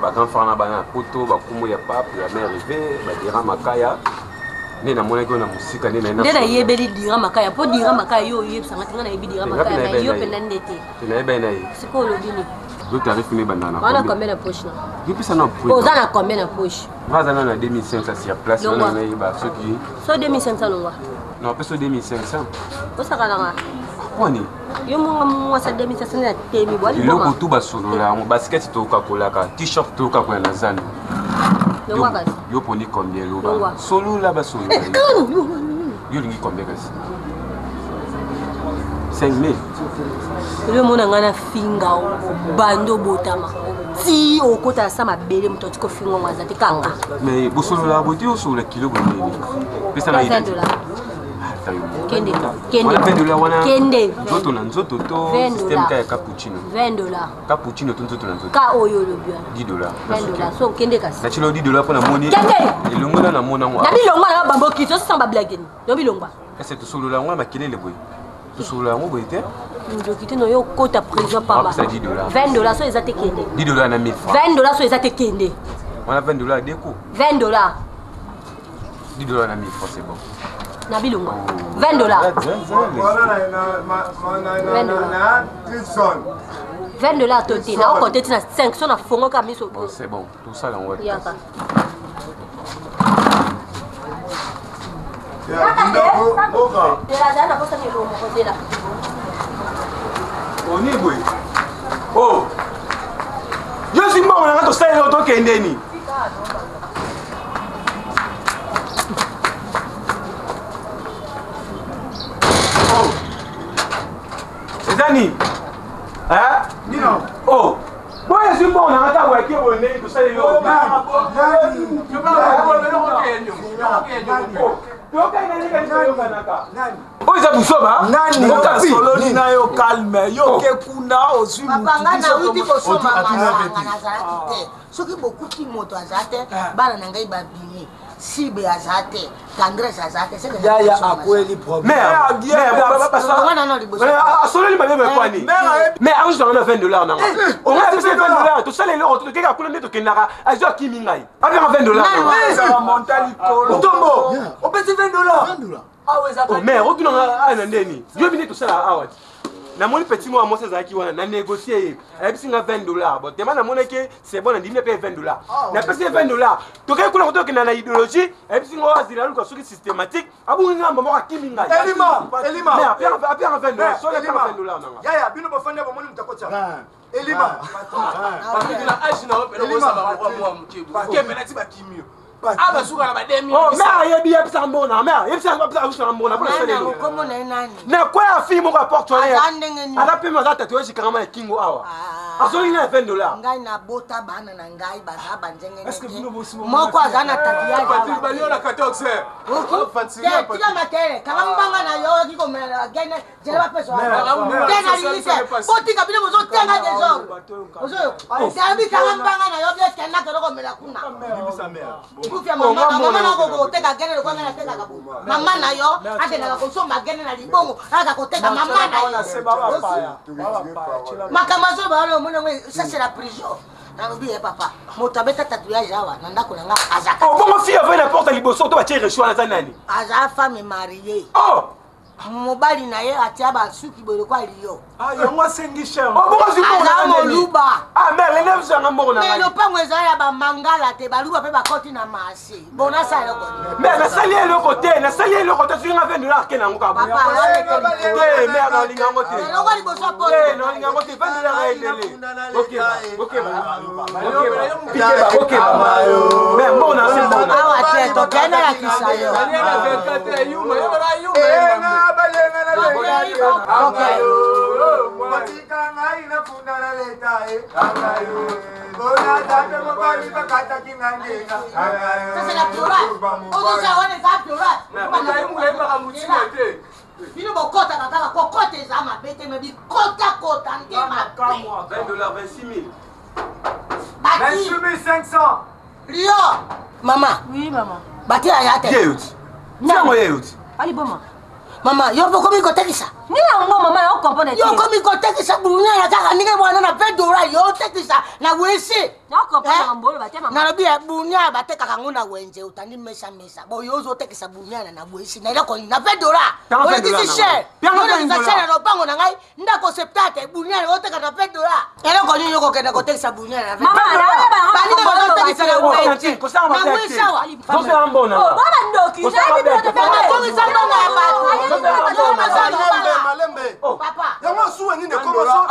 baenfant na bana poto bakumu ya pape ya mère rive badira makaya nde namonaki yo na mosika nde nde nayebeli dira makaya mpo dira makaya yo oyebisanga te nga nayebi dira makaya na yo mpenza nde te nayebai na ye sikoyo olobi ni do tarif ne bandana wana combien na poche na yopesa na oza na combien na poche nga aza na 2500 sur place wana nayeba soki so 2500 longwa non apesa 2500 osakalanga wani yo monga mwasa 2500 na temi bwali biloko tu basolola yango basketi tokakolaka t-shirt tokakola na zando yo poni combien loba solola basolola yo lingi combien kasi 5000 yo mona nga na finga bando botama ti okota sa mabele moto atiko finga mwaza te kanga mais bosolola boti osolola kilo bonene pesa na $20 kende kende nzoto na nzoto to système ka ya cappuccino $20 cappuccino to nzoto na nzoto ka oyo lobi $10 so kende kasi na chilo $10 pona moni elongo na mona ngo na bilongwa na bambo kito so samba blague ni no bilongwa est-ce que solola ngo makelele boy solola ngo boy te ndoki te no yo kota prison pamba $20 so ezate kende $10 na 1000 francs $20 so ezate kende on a $20 déco $20 $10 na 1000 francs c'est bon na bilongwa $20 $20 toté na okote tina 5 so na fongo ka miso bon c'est bon tout ça là on va yaka oni boy oh yo simba on a to style auto kendeni oh ezani Nino. Oh. Boy simba on a ta wa ki o ne to style yo oyo eza busoba nani sololi na yo calme yo ke kuna ozwi soki bokuti moto aza te bana na ngai babimi sibe aza te tendresse aza te yaya akweli asololi babebe kwani mais akozanga na $20 nanga onga tepesa $20 tosala eloko tokeka kuna nde tokendaka azwi akimi ngai abenga $20 otombo opesi $20 mais otunanga aya na ndeni yo bine tosala awa namoni petit mwa mwasi azalaki wana na négocier ye ayebisi nga $20 bon tema namonaki c'est bon nandimi mpe $20 napesi ye $20 tokei kuna kotokenda na idéologie ayebisi nga azila luka soki systématique abungi nga mbamoko akimi ngai apianga $20 so apianga $20 nanga yaya bino bafandi abomoni mutakotia elima abasuka na bademi mère yebi yebisa mbona mère yebisa mbona pour le komona nani na kwa fi moko apporte ala pe maza tatu yeshikanga ma kingo awa azolinga $20. Ngai na bota bana na ngai baza banjenge. Est-ce que vous aussi moko azana tatouage. Bali na 14 heures. Tika makere, kama mbanga na yo kiko mela gene, jere ba peso. Gene lise. Botika bino bozo tenga dezo. Ozo yo. Dabi kama mbanga na yo bia tena ko mela kuna. Bibisa mère. Kufia mama na go teka gene ko ngana teka kabu. Mama na yo atena ko somba gene na libongo, aka ko teka mama na yo. Makamazo ba lo mona ça c'est la prison. Nalobi papa, moto abeta tatouage awa na ndako na nga azaka. Oh, bongo fille avait n'importe liboso to ba tirer choix na zanani. Aza femme mariée. Oh! Mobali na ye atia ba suki boyo kwa liyo. Ah, yango asengi cher. Oh, bongo zipo na moluba. Ah, mais les neufs sont mort na. Mais le pango eza ya ba mangala te baluba pe ba koti na marché. Bona sa yo ko. Mais na sali le côté, tu nga $20 ke na ngoka. Papa, eh, mais na linga ngote. Longo liboso po. Eh, na linga ngote $20 aidele. OK. OK. Mais bon na c'est bon. Ah wa te to kena ya kisayo. Bino bokota kaka kokota ezama bete me bikota kota ndema kamwa $26,000. 28,500. Rio. Mama. Oui, maman. Bati ayate. Yeut. Nango yeut. Ali boma. Mama, yo bokomi kotekisa. Ni yango mama yo comprendre. Yo komi kotekisa burunya ya kaka ninge bwana na $20 yo tekisa na wese. Yo comprendre mbolo bate mama. Na lobi ya burunya bateka kango na wenje utandi mesa. Bo yo zo tekisa burunya na wese. Na ilako na $20. Ole kisi share. Pianga kisa share na bango na ngai ndako 70 burunya yo teka na $20. Elo ko ni yo ko kena kotekisa burunya na $20. Mama, bani ko zo tekisa na wenje. Na wese wa. Zo se ambona. Oh, mama ndoki. Zaidi ndio tafanya. Ko ngisa mbona ya batu. Malembe. Papa. Yango suwe nini komo so?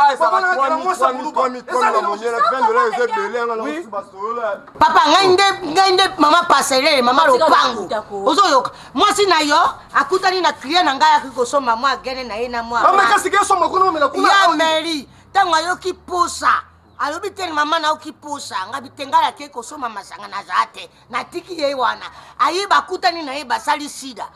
Papa ngainde mama passerelle mama lopango. Ozoyoka. Mwasi na yo akutani na client na ngai akikosoma mwa gene na ye na mwa. Mama kasike soma kuna mela kuna. Ya Mary, tango yo kipusa. Alobi teni mama na ukipusa ngabi tengala ke kosoma masanga na zate na tiki ye wana ayiba kutani na ye basali sida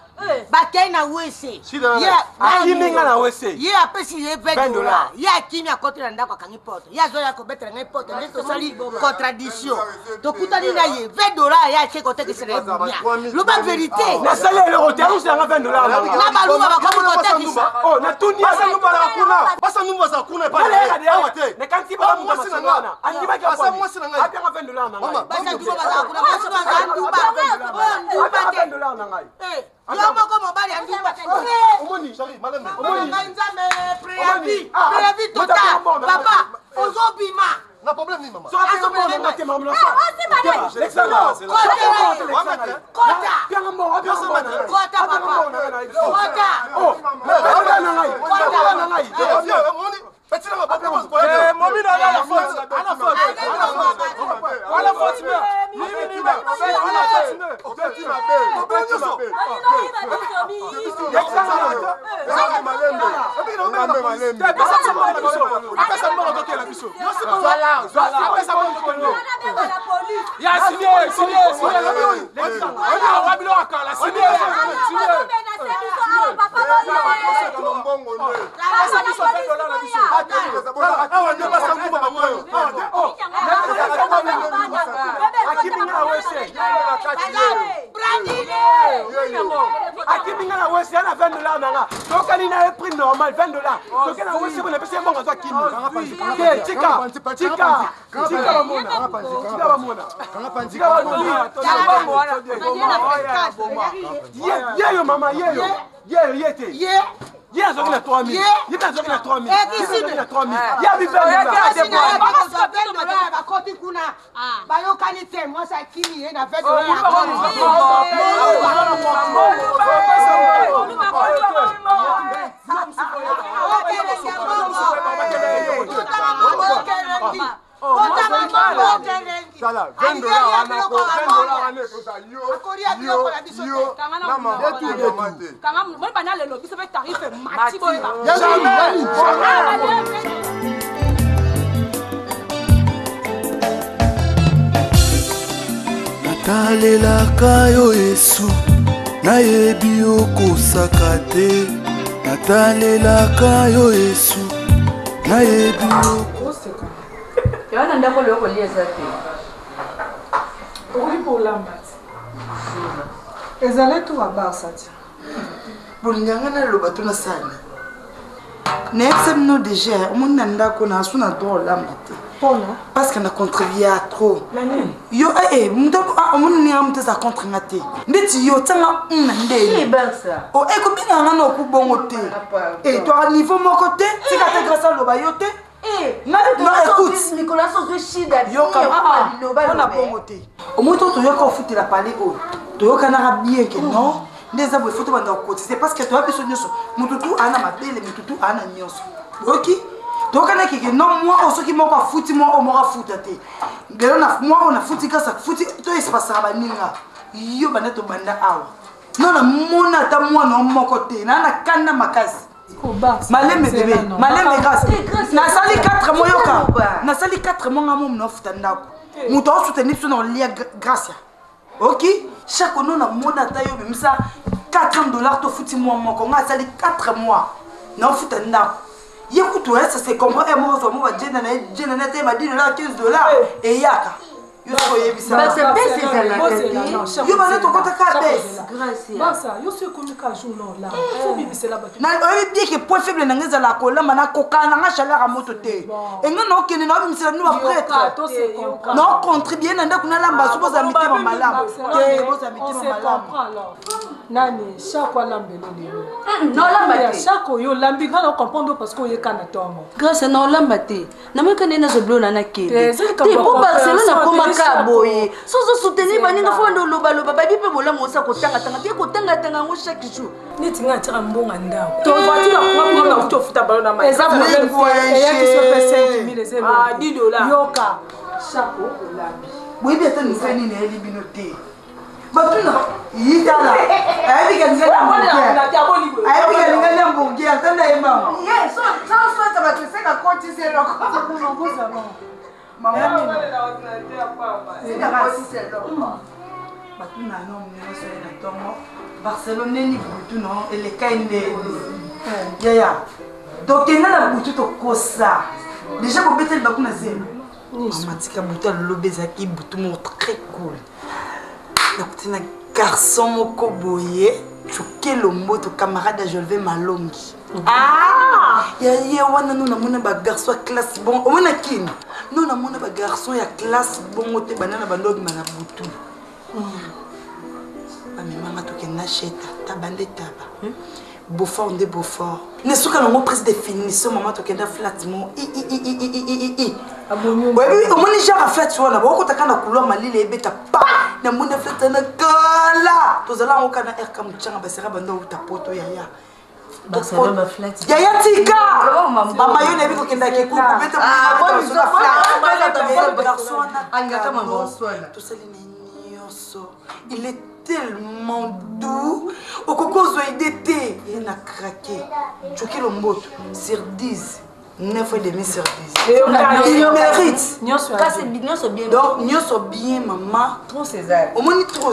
bakei na wese ya akiminga na wese ye apesi ye $20 ye akimi akoti na ndako akangi poto ye azoya kobetela ngai poto nde tosali contradiction tokutani na ye $20 ye ake kotekisela ye bunia loba vérité nasali eloko te akusanga $20 na baluba bakomi kotekisa oh na tuni basa numba za kuna basa numba za kuna pale awa te ne kanti ba mwasi na nga andima kwa basa mwasi na nga apia $20 na ngai basa numba za kuna mwasi na nga ndumba $20 na ngai yo moko mobali ya ndumba omoni shari malembe omoni nzambe préavis total papa ozobima na problème ni mama so aso problème na tema mlo so kota papa kota oh na ngai petit na papa momi na la faute ala faute akiminga na wese ana $20 nanga tokani na prix normal $20 tokana wese bona pesa mbonga za kimi tika yeyo mama yeyo yete ye azoki na 3000 ye azoki na 3000 azoki na 3000 ya bakoti kuna bayokani te mwasi akimi ye na $20 Jamais. natalelaka yo Yesu nayebi okosaka te natalelaka yo Yesu nayebi Yana ndako leo kolia zate. Ouli pour l'ambat. Ezale tu aba sati. Bolinganga na loba tu na sana. N'exem no déjà, on na ndako na suna to l'ambat. Parce qu'on a contribué à trop. Yo muto on ni am tesa contre ngate. Ndeti yo tanga ndé. Barça. O e ko binga ngana ku bongo te. Et toi niveau mon côté, si ka te grâce loba yo te. Non écoute, Nicolas so shida. Yo comme on a bongo te. Au moins to yo ko futi la parler o. To yo kana bien que non. Ndeza bo futi banda ko c'est parce que toi biso nyoso. Mututu ana mabele mututu ana nyoso. OK? Donc on a qui non moi on qui m'a foutu moi on m'aura foutu moi on a foutu ça foutu toi il se passe à baninga yo bana to banda awa non na mona ta moi non mon côté na na kana makasi maleme bébé maleme grâce na sali 4 mois yoka na sali 4 mois ngamo na futa ndako muto soutenir sur non lia grâce OK chaque non na mona ta yo bimisa $400 to foutu moi mon ko nga sali 4 mois na futa ndako. Écoute, ça c'est comme un mot sur moi, j'ai m'a dit $15 et yaka. Yo soyez bizarre. Bah c'est baisse ça là. Yo va ton compte à baisse. Grâce. Bah ça, yo c'est comme ka jour là. Faut bibisa là ba. Na oyi bien que point faible na ngeza la kola mana koka na nga chaleur à moto te. Et nga no kene na bimisa nous prêtre. Non contribuer na ndako na lamba so boza miti ma malamu. Te boza miti ma malamu. Nani chaque lambelo lelo. Non lamba te. Chaque yo lambi nga comprendre parce que yo kana tomo. Grâce non lamba te. Na moi kana na zo blo na kende. Te pour Barcelone koma ka boye. Sozo soutenir baninga fondo loba loba babi pe bola mosa ko tanga tanga te ko tanga tanga ngo chaque jour. Niti nga tira mbonga ndao. To voiture kwa kwa to futa balo na mai. Eza problème et ya qui se fait 5000 euros. Ah $10. Yoka. Chaque lambi. Oui bien te nous fait ni ne libinoté. Batuna yidala. Ayi ka ngela mbongia. Ayi ka ngela mbongia tanda yema. Yes, ça va te faire ka compte c'est là. Maman, c'est la race, c'est l'homme. Batuna non, mais c'est la tombe. Barcelone ni butu non, et les kaine. Ya. Donc il y a la butu to kosa. Déjà pour betel bakuna zema. Matika butu lobezaki butu mo très cool. Donc c'est un garçon moko boye, choqué le mot to camarade je vais malongi. Ah! Ya wana nous na mona ba garçon classe bon. O mona kin. Nous na mona ba garçon ya classe bon te banana bandogi mana butu. Ba mama to kena cheta ta bande taba. Beaufort de Beaufort. Ne souka no prise définition maman to kena flat mo. Oui, au moins les gens a fait tu vois na boko takana couleur malile ebeta pa. Na mona flat na kala. To zala on kana air comme tchanga ba sera bando ta poto ya. Barcelone flat. Yaya tika. Mama yo nebi ko kenda ki ku beta tout ça il est tellement doux. Au coco zo idété, il a craqué. Choqué le mot sur 10. 9,5 sur 10. Il mérite. Donc, nous sommes bien, maman. Trop César. Au moins, trop.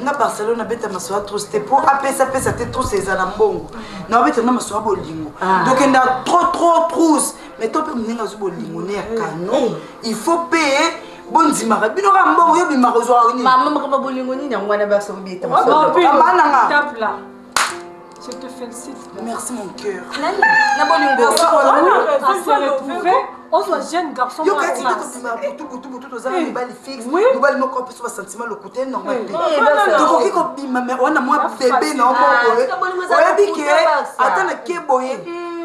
Na Barcelone, bête ma soeur trop. C'était pour appeler ça, c'était trop César Lambongo. Non, bête na ma soeur bolingo. Donc, il y a trop. Mais toi, tu peux me bolingo, né à canon. Il faut payer. Bon zimara bino ka mbongo yo bimara zo ni mama maka bolingo ni na ngwana ba so bita ma so tape là. Je te félicite. Merci mon cœur. Na bolingo on soit jeune garçon yo ka tinde ko bimara butu to zala bali fixe no bali moko pe so sentiment le côté normal to ko ki ko bima mais on a moi bébé na mbongo oya bike atana ke boye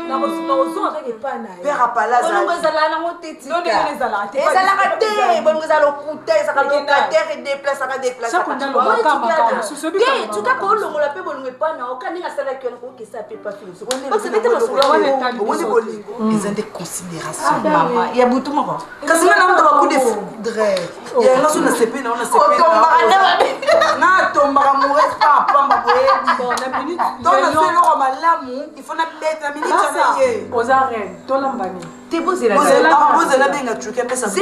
na ozo avec pas na père apalaza bolongo ezala na moteti non non ezala te bolongo ezala okuta ezaka locataire et déplace aka déplace chaque ndalo makama susobi ka tuka ko longola pe bolongo epa na okaninga sala ki ko kisa pe pas philosophe parce que c'était bolingo ils ont des considérations maman ya butu moko kasi na ndo ba coup de foudre ya ngaso na sepe na na tomba amoureux pas pamba boye bon la minute donc na selo malamu il faut na bête la minute aux arènes tolambani T'es beau, c'est la bozela benga truqué mais ça c'est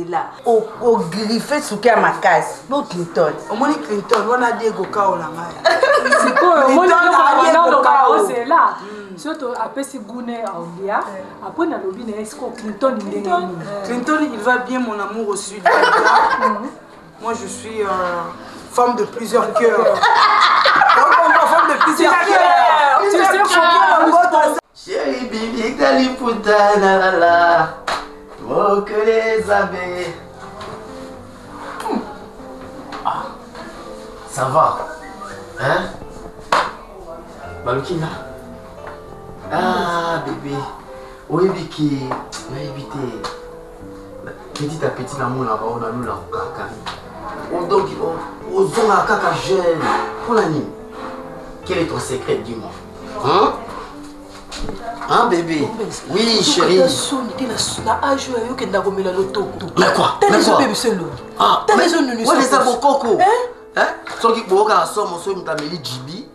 la au griffé suke ya makasi bo Clinton omoni Clinton wana Diego Kao la ngaya sikoyo omoni Ronaldo Kao c'est là surtout apesi gune aulia après na lobi na esco Clinton ndenge Clinton il va bien mon amour au sud moi je suis femme de plusieurs cœurs femme de plusieurs cœurs tu sais Chérie Bibi Kaliputana la la Mokele Zabe. Ah, ça va, hein? Balukina. Ah bébé, oui Biki, mais éviter petit à petit l'amour là-bas on a nous la kaka. On donc on zonga kaka jeune. Pour l'anime. Quel est ton secret, dis-moi? Hein? Hein bébé? Oui chérie. Mais quoi? Ah, mais ouais les abokoko. Hein? Sans qu'il boit à somme, on s'est mis Jibi,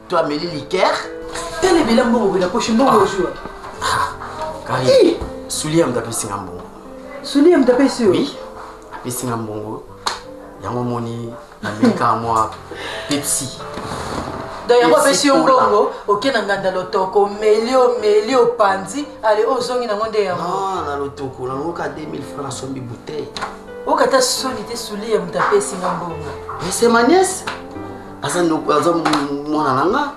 tu as mis liqueur. Tel est bien bon, la prochaine fois on joue. Kari, soulier me taper singambongo. Soulier me taper sur. Oui. Taper singambongo. Yango moni na meka moi Pepsi. D'ailleurs, on fait un bongo, ok, on a le toko, melio panzi, allez, aux zones, on a des non, on a le toko, on a 2000 francs sur une bouteille. On a solité sous les on tapé Singambongo. Mais c'est ma nièce. Parce que nous avons mon ananga.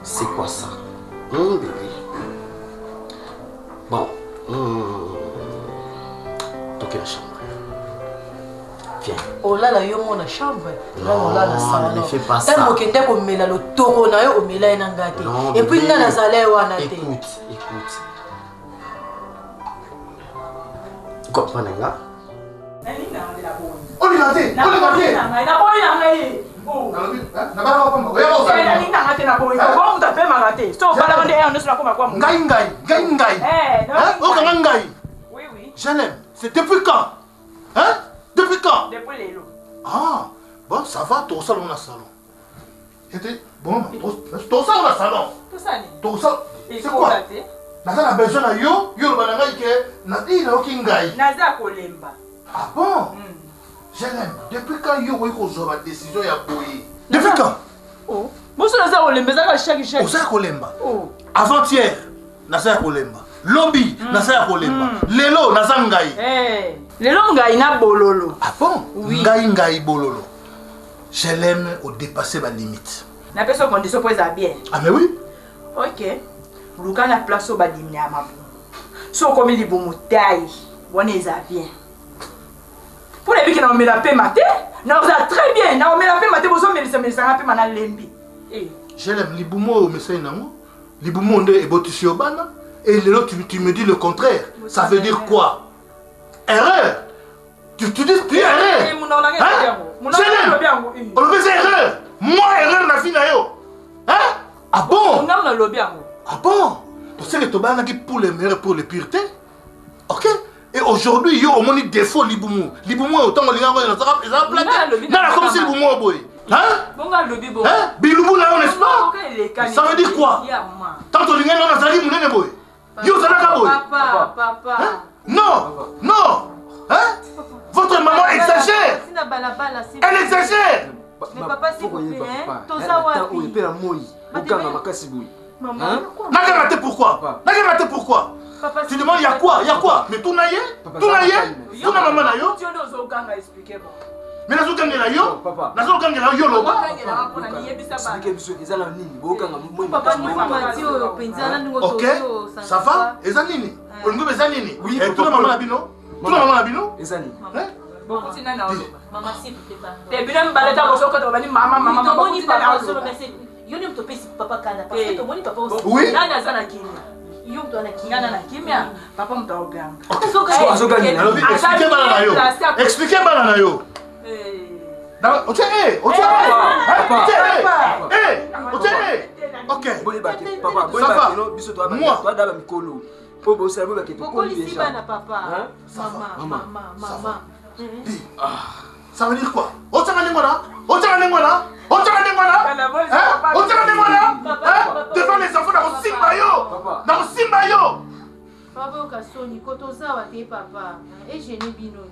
C'est quoi ça? Bébé. Bon. Toquez la chambre. Viens. Oh là là, yo mon chambre. Là on la salon. Ne fais pas ça. Tant que ndeko mela le toko na yo o mela enanga te. Et puis nga na zale wana te. Écoute. Comprends nga? On est raté. Je l'aime. C'est depuis quand? Hein? Depuis quand? Depuis les lots. Ah, bon, ça va, ton salon on a salon. C'était bon, ton salon on a salon. Ton salon. C'est quoi? Naza na besoin na yo bananga ike na ina okingai. Naza kolemba. Ah bon? Je l'aime. Depuis quand yo ko zo ba décision ya boye? Depuis quand? Oh. Moso naza kolemba za chaque. Oza kolemba. Oh. Avant-hier, naza kolemba. Lobby, naza kolemba. Lelo naza ngai. Eh. Lelo ngai na bololo. Ah bon? Oui. Ngai bololo. Je l'aime au dépasser ma limite. Na personne condition pour ça bien. Ah mais oui. OK. Luka na place au badimia mabu. So comme il bon taille, on est bien. Pour les que na on met la paix maté, na on très bien, na on met la paix maté bozo mais ça paix mana lembi. Eh. Je l'aime libumo mais c'est non. Libumo ndé ebotishi obana et lelo tu me dis le contraire. Ça veut dire quoi? Erreur. Tu dis erreur. On le fait erreur. Moi erreur na fina yo. Hein? Ah bon? On a le lobby. Ah bon? Tu sais que tu as pour les meilleurs pour les puretés? Ok? Et aujourd'hui, yo, on a défaut Liboumou. Liboumou, autant on les a plaqué. Non, comme si Liboumou a boy. Hein? Hein? Biloubou, là, n'est-ce pas? Ça veut dire quoi? Tant que l'ingénieur a sali, mon n'est boy. Yo, ça n'a pas boy. Papa. Non! Hein? Votre maman exagère! Elle exagère! Mais papa, s'il vous plaît, Toza Wapi. Maman, n'a raté pourquoi? Tu demandes il y a quoi? Mais tout naïe? Tout maman na yo? Mais nazo kangela yo? Nazo kangela yo loba? Ok, ça va? Eza nini? Olingo beza nini? Oui, tout na maman na bino? Tout na maman na bino? Eza nini? Bon, continue na oloba. Maman s'il vous plaît pas. Te bina mbaleta boso ko to bani maman. Tomoni papa solo mais yo ne mtopesi papa kana parce que tomoni papa aussi. Oui. Nani azana kimia? Yo mtu ana kimia. Ngana na kimia. Papa mtaoganga. Expliquez bana na yo. Ok. Maman. Ça veut dire quoi? Simba yo. Dans Simba yo. Papa okasoni kotozawa te papa. Et je n'ai bino.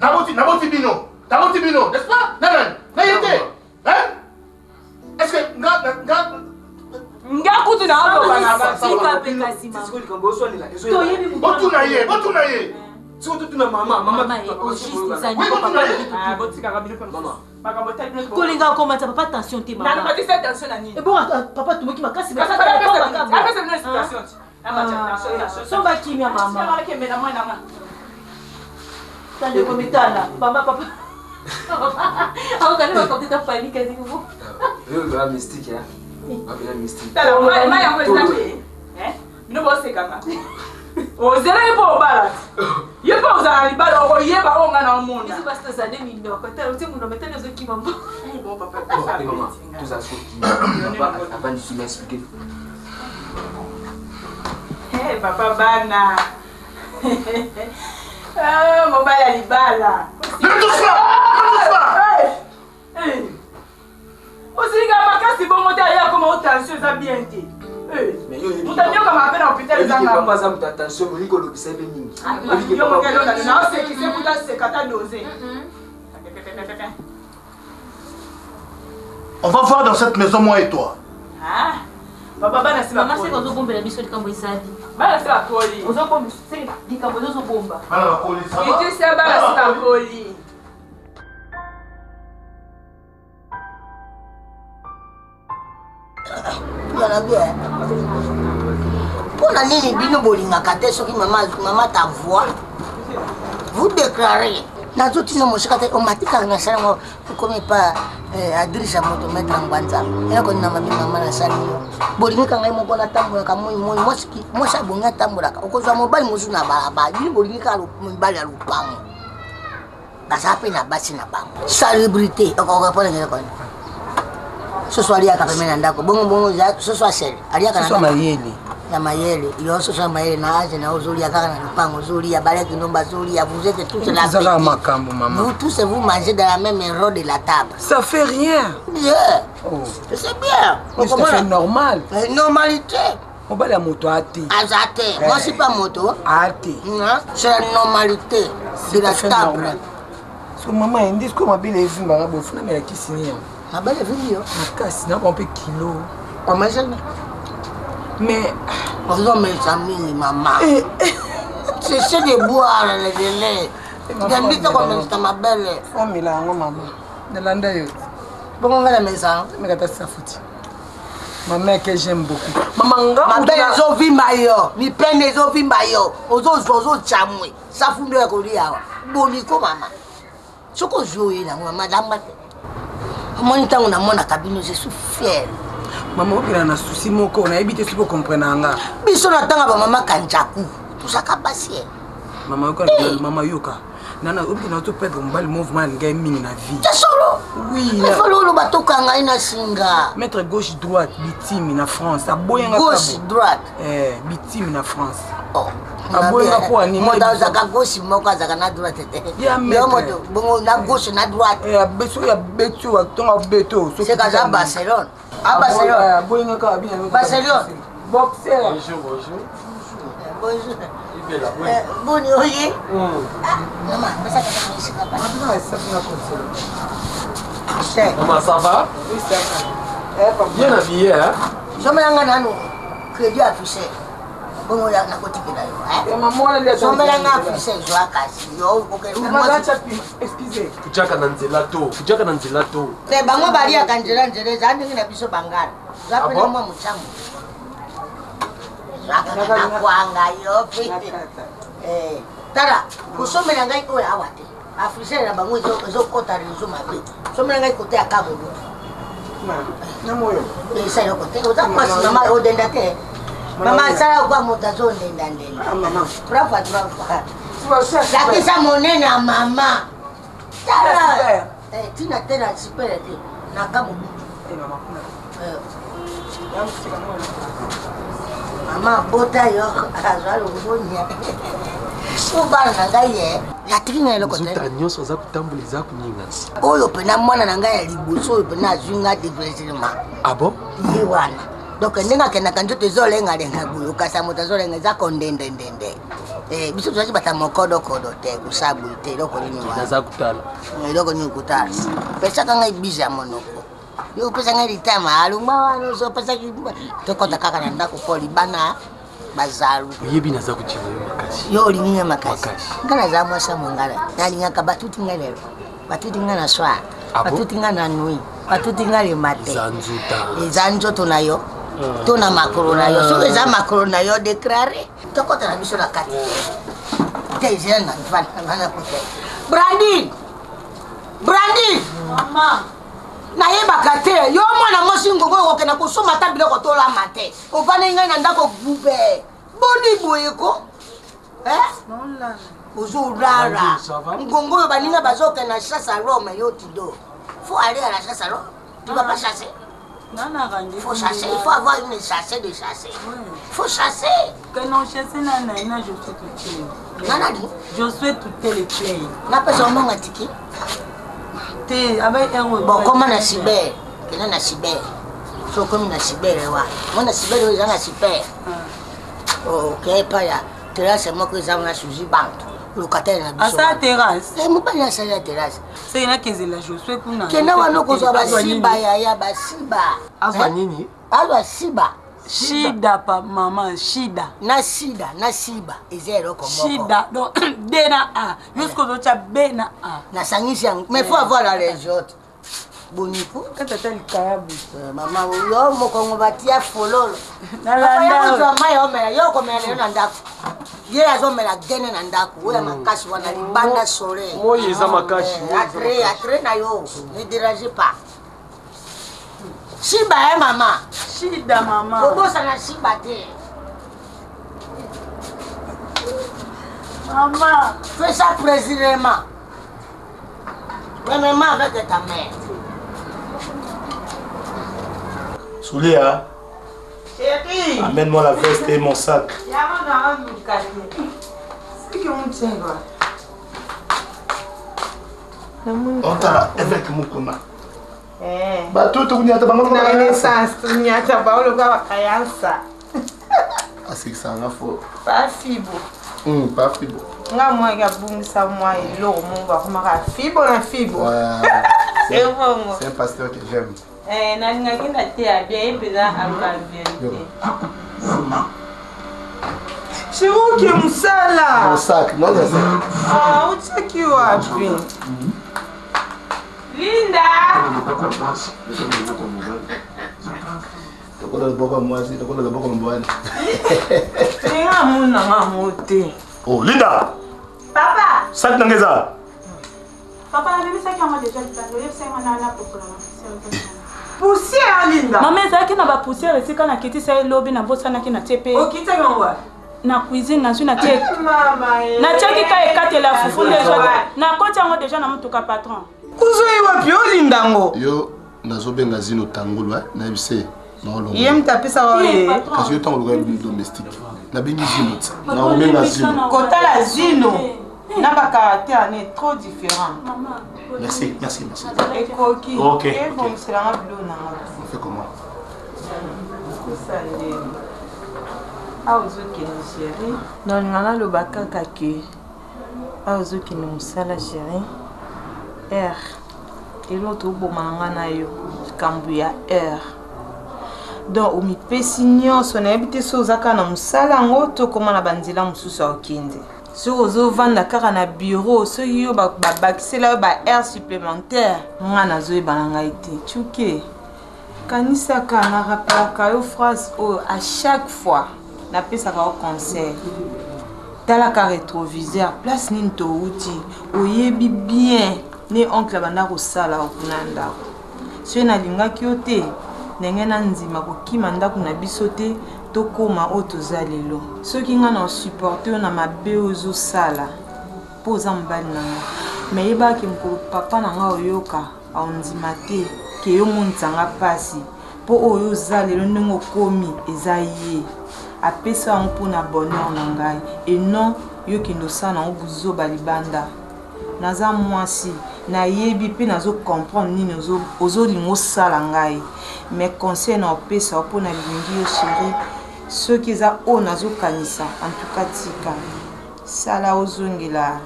Naboti bino, n'est-ce pas? N'ayete. Hein? Est-ce que ngakuti na abo bana sika peka sima. Siko likambo so nila. Botuna ye. Siko tutuna mama. Kolinga komata papa attention te mama. Na pas faire attention na nini. Et bon papa tumoki makasi ba. Après c'est une explication. Somba kimia mama. Tande komitana. Mama papa. Au kana ba kopita panique ni vous. Yo ba mystique hein. Ba mystique. Tala mai ya mwezi eh? Bino bo sekanga. Ozela yepo obala. Yepo ozala libala o yeba onga na omona. Biso basta za 2000 ndoko. Tala uti muno metana zo kimamba. Bon papa. Maman, tout ça papa avant de m'expliquer. Hey papa bana. Ah, mobala libala. Ne touche pas. Hey. Osiga makasi bongo te ya koma tension za bien te. Mais yo mutamio kama apena hôpital zanga. Papa za muta tension muri ko lokisa be mingi. Yo mokelo na se ki se muta se kata doser. On va voir dans cette maison moi et toi. Ah. Papa bana si mama se kozo bomba la biso likambo isadi. Bana si akoli. Ozo bomba se likambo zo bomba. Bana la police. Iti se bana si akoli. Yana bien. Pona nini bino bolingaka te soki mama ta voix. Vous déclarez. Nazotina moshika te omatika na sala comme pas adrisa moto mettre en banza. Ela ko na mabi mama na sala yo. Bolingika ngai moko na tambola ka moi mosiki mosa bonga tambola ka. Okozwa mobali mosu na balaba. Bino bolingika lo mobali ya lupango. Basape na basi na bango. Célébrité okopona ngela ko. Ce soit lié à Kapemena ndako bongo ce soit seul aliaka na mayele ya mayele yo ce soit mayele na aje na uzuri ya kaka na lupango uzuri ya balaki nomba uzuri ya vous êtes tous là ça va makambo maman vous tous vous mangez dans la même rôle de la table ça fait rien bien c'est bien c'est normal normalité on va la moto ate azate moi c'est pas moto ate c'est la normalité de la table so maman indis comme abile vimba ngabo funa mela kisini ah ben vu yo makasi na bon peu kilo on mange mais on va mettre ça mille maman c'est de boire le délai d'habiter comme ça ma belle on met là maman de landa yo bon on va la maison mais kata ça fouti maman que j'aime beaucoup maman nga ma belle zo vimba yo mi prendre zo vimba yo ozo chamwe ça funde ko lia boniko mama soko jouer là maman dambate moi ntango na mona kabino je suis fier maman obira na souci moko na ebite sipo comprendre nga biso na tanga ba mama kanjaku tusaka basie maman ko mama yoka nana obira na to perdre mbali mouvement ngai mingi na vie c'est solo oui il faut lo batoka ngai na singa mettre gauche droite bitime na France aboyenga gauche droite bitime na France aboyenga ko ani mo da zaka gauche moko zaka na droite te ya moto bongo na gauche na droite beso ya beto atonga beto c'est kaza Barcelone Barcelone aboyenga ka bien Barcelone boxer bonjour boni oye maman ça Maman, ça va? Oui, ça va. Bien habillé, hein? Je me l'ai crédit affiché. Bon, on a un côté qui est là. Maman, on a affiché. Je vais excusez. Fujaka Nanzelato. C'est Bango Baria Kanjera, j'ai un biso Bangal. J'appelle moi Mouchamou. Tara, kusome na ngai ko ya wate. Afishe na bango zo kota rezo mabe. Some na ngai kote akago. Na moyo. Isa yo kote. Oza kwasi mama odenda te. Mama sala kwa motazo ndenda ndenda. Mama. Brava. Lakisa monene na mama. Tara. Tina tena super te. Na kamo. Mama kuna. Mama bota yo azalo ngonya. Souvent na ngai ya tringa eloko te. Zuta nyonso za kutambula za kuninga. Oyo pena mwana na ngai ya liboso oyo pena azwinga déplacement. Ah bon? Ye wana. Donc ndinga kena kanjo tezolenga lenga buyo kasa moto zolenga za kondende. Biso twaji bata mokodo kodo te kusabu te loko nini wa. Za kutala. Loko nini kutala. Pesa kanga ibiza monoko. Yo pesa ngai litama aluma wana so pesa ki to kota kaka na ndako poli bana bazaru. Yebi naza kuchina yo makashi. Yo linga makashi. Ngana za mwasa mwangala. Nalinga kabatuti ngalelo. Batuti ngana swa. Batuti ngana nui. Batuti ngale mate. Zanzuta. Zanzoto nayo. Tuna makoro nayo. So eza makoro nayo déclarer. Tokota na biso la kati. Tezena fana kote. Brandy. Mama. Na yeba kate yo mwana mosi ngogo okena kusoma tabile ko tola mate. Ovane ngai na ndako bube. Bodi boyeko. Non Uzurara. Ngongo baninga bazoke na chassa Rome yo tido. Faut aller à la chasse alors. Tu vas pas chasser. Il faut chasser, il faut avoir une chasse de chasser. Il faut chasser. Que non chasser nana je suis tout Nana dit je suis tout les clés. Na pesa monga tiki. Te avec un bon comment na cyber. Que na cyber. So comme na cyber wa. Mona cyber yo na cyber. OK pas ya. Terrasse moi que ça na suji bank. Locataire na biso. Asa terrasse. Mo pas na sa terrasse. C'est là que la je suis pour na. Kena wana ko so basiba ya basiba. Azwa nini? Azwa siba. Shida pa maman, shida. Na siba. Ezero comme shida. Donc B na A. Jusqu'au autre B na A. Na sangisi yang. Mais faut avoir la région. Boniko. Quand tu as le karabu. Maman, yo moko ngobatia fololo. Na landa. Yo mai omela yo komela yo na ndako. Ye azomela gene na ndako. Oya makashi wana libanda sore. Moye za makashi. Atre na yo. Ne dérangez pas. Shiba maman. Shida maman. Bobosa na shiba te. Maman, fais ça précisément. Même avec ta mère. Soulia. Chérie. Amène-moi la veste et mon sac. On t'a avec Mukuna. Bah tout le monde a na renaissance, tu n'y as pas le gars à ça. Ah c'est que ça en a faux. Pas fibo. Pas fibo. Nga moi ga bungisa moi ilo mon ba kuma fibo na fibo. C'est bon. C'est un pasteur que j'aime. Na nga kinda te a bien pesa amba bien. C'est où qui me sala? Mon sac, non c'est ça. Ah, où tu qui wapi? Linda. Tokola boko mwasi, tokola boko mbwana. Nga muna nga mote. Oh, Linda. Papa. Sac nangeza. Papa, on a déjà le temps. Poussière, Linda. Maman, c'est qui n'a pas poussière ici quand on a quitté ce lobby, na bossa na qui n'a TP. Oh, qui t'a gangwa? Na cuisine, na une TP. Maman. Na tchaki ka ekate la fufu déjà. Na koti yango déjà na mutuka patron. Kuzo iwa pio Lindango. Yo, nazobenga zino tangolo, na bise. Yem tapisa wa ye. Parce que yo tangolo domestique. Na bengi zino. Na obenga zino. Kota la zino. Na ba caractère est trop différent. Merci, merci, merci. Et coquille. Ok. Et bon, c'est la bleu na. On fait comment? Aozoki na chérie. Non, ngala lo bakaka ke. Aozoki na musala chérie. Et l'autre bomanga na yo. Kambu ya donc omi pesi nyonso na yebite so zaka na musala ngoto koma na banzela mususu okende. So ozo vanda kaka na bureau so yo ba bakisela ba air supplémentaire ngana zo ebalanga ite. Chuke. Kanisa kana rappelaka yo phrase à chaque fois na pesa ka au concert. Tala ka rétroviseur place nini to uti oyebi bien ne oncle banda ko sala okunanda. So na lingaki yo te ndenge na nzima kokima ndako na biso te tokoma oyo toza lelo soki nga na supporte na mabe ozosala mpo oza mobali na nga me yebaki mokolo papa na nga oyoka aondima te ke yo monisanga mpasi mpo oyo oza lelo ndenge okomi eza ye apesa yango mpona bonheur na ngai enon yo kendo sana o buzoba libanda naza mwasi na yebi pe nazo comprendre nini ozolinga osala ngai mais conseil na opesa mpo na lilingi yo chéri soki eza oyo nazokanisa en tout cas tika sala ozongela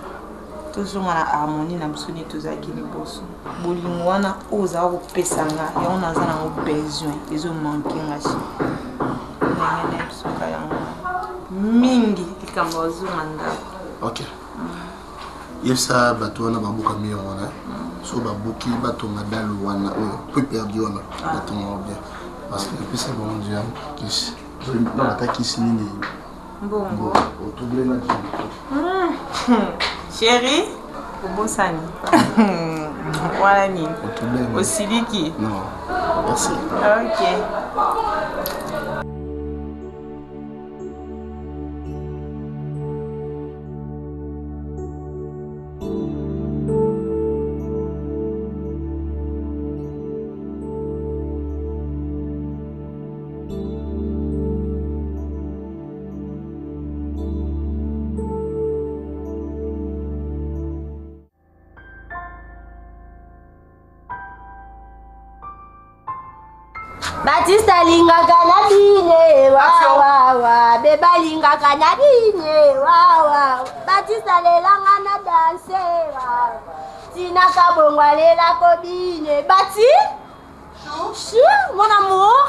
tozonga na harmonie na biso nini tozalaki liboso bolingo wana oyo ozala kopesa nga yango naza nango besoin ezomanke nga chéri ndenge na bisoka yango mingi likambo ozonga ndako. Ok. Yesa bato wana babuka miyo wana. So babuki bato ngadalu wana oyo peu perdu wana bato bien. Parce que depuis ça bon Dieu kiss. Dans la kiss nini. Bongo. Autoblé na Chérie, obosani. Voilà ni. Osiliki. Non. Merci. OK. Batista lingaka na bine wa beba lingaka na bine wa Batista lelanga na danse wa Tina kabongwa lela ko bine Bati chou mon amour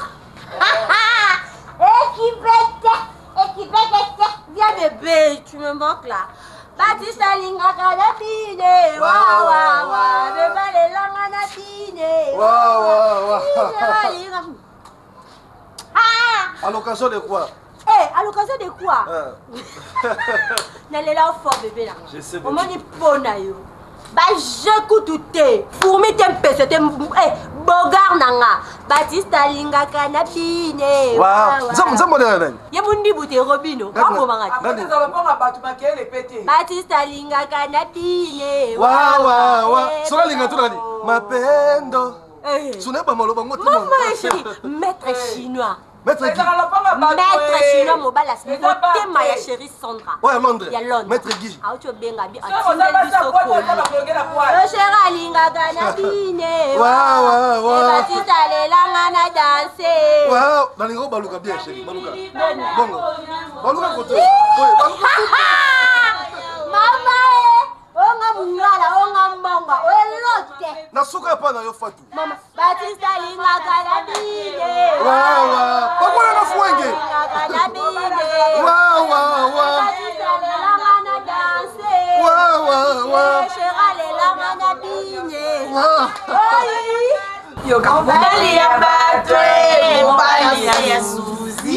équipette viens bébé tu me manques là Batista lingaka na bine wa beba lelanga na bine wa à l'occasion de quoi? À l'occasion de quoi? N'allez là fort bébé là. Je sais. Comment ni pona yo? Bah j'écoute tout. Fourmi tempe c'était bogar nanga. Batista linga kanabine. Wow. Zamo de nani? Yemundi bute robino. Kako mangati. Batista lopanga batu makele pete. Batista linga kanabine. Wa. Sola linga tu nani? Mapendo. Suneba maloba ngoti. Maman chérie, maître chinois. Maître Guy. Maître chinois mobala c'est tema ya chérie Sandra. Ouais, Londres. Ya Londres. Maître Guy. Ah tu benga bi atindel biso ko. Yo chérie linga kanabine. Wa. Batista lelanga na danser. Wa, nalingo baluka bien chérie, baluka. Bongo. Baluka kote. Mama onga mungala onga mbonga elote nasuka pa na yo fatu mama Batista linga kanabine wa bakona na fuenge wa Batista lelanga na danser wa shera lelanga na bine yo mobali ya bato mobali ya Suzi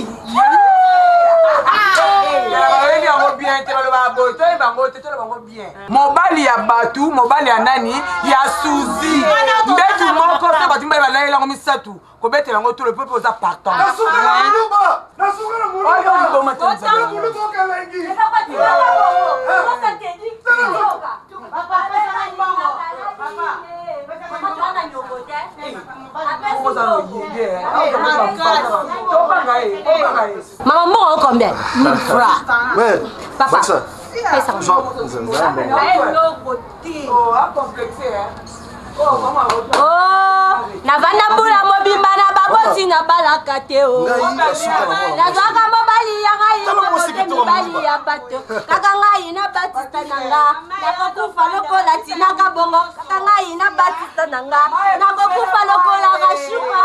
mobali ya batu mobali ya nani ya Suzi mbetu moko se batu mbai balayi lango misatu kobetela ngo tout le peuple oza partant Maman mort combien? 1000 francs. Ouais. Papa. Ça. Pesa navanda mbula mobimba na baboti na balaka te o nazwaka mobali ya ngai mobali ya bato kaka ngai na Batista nanga nakokufa lokola tinaka bongo kaka ngai na Batista nanga nakokufa lokola rashuka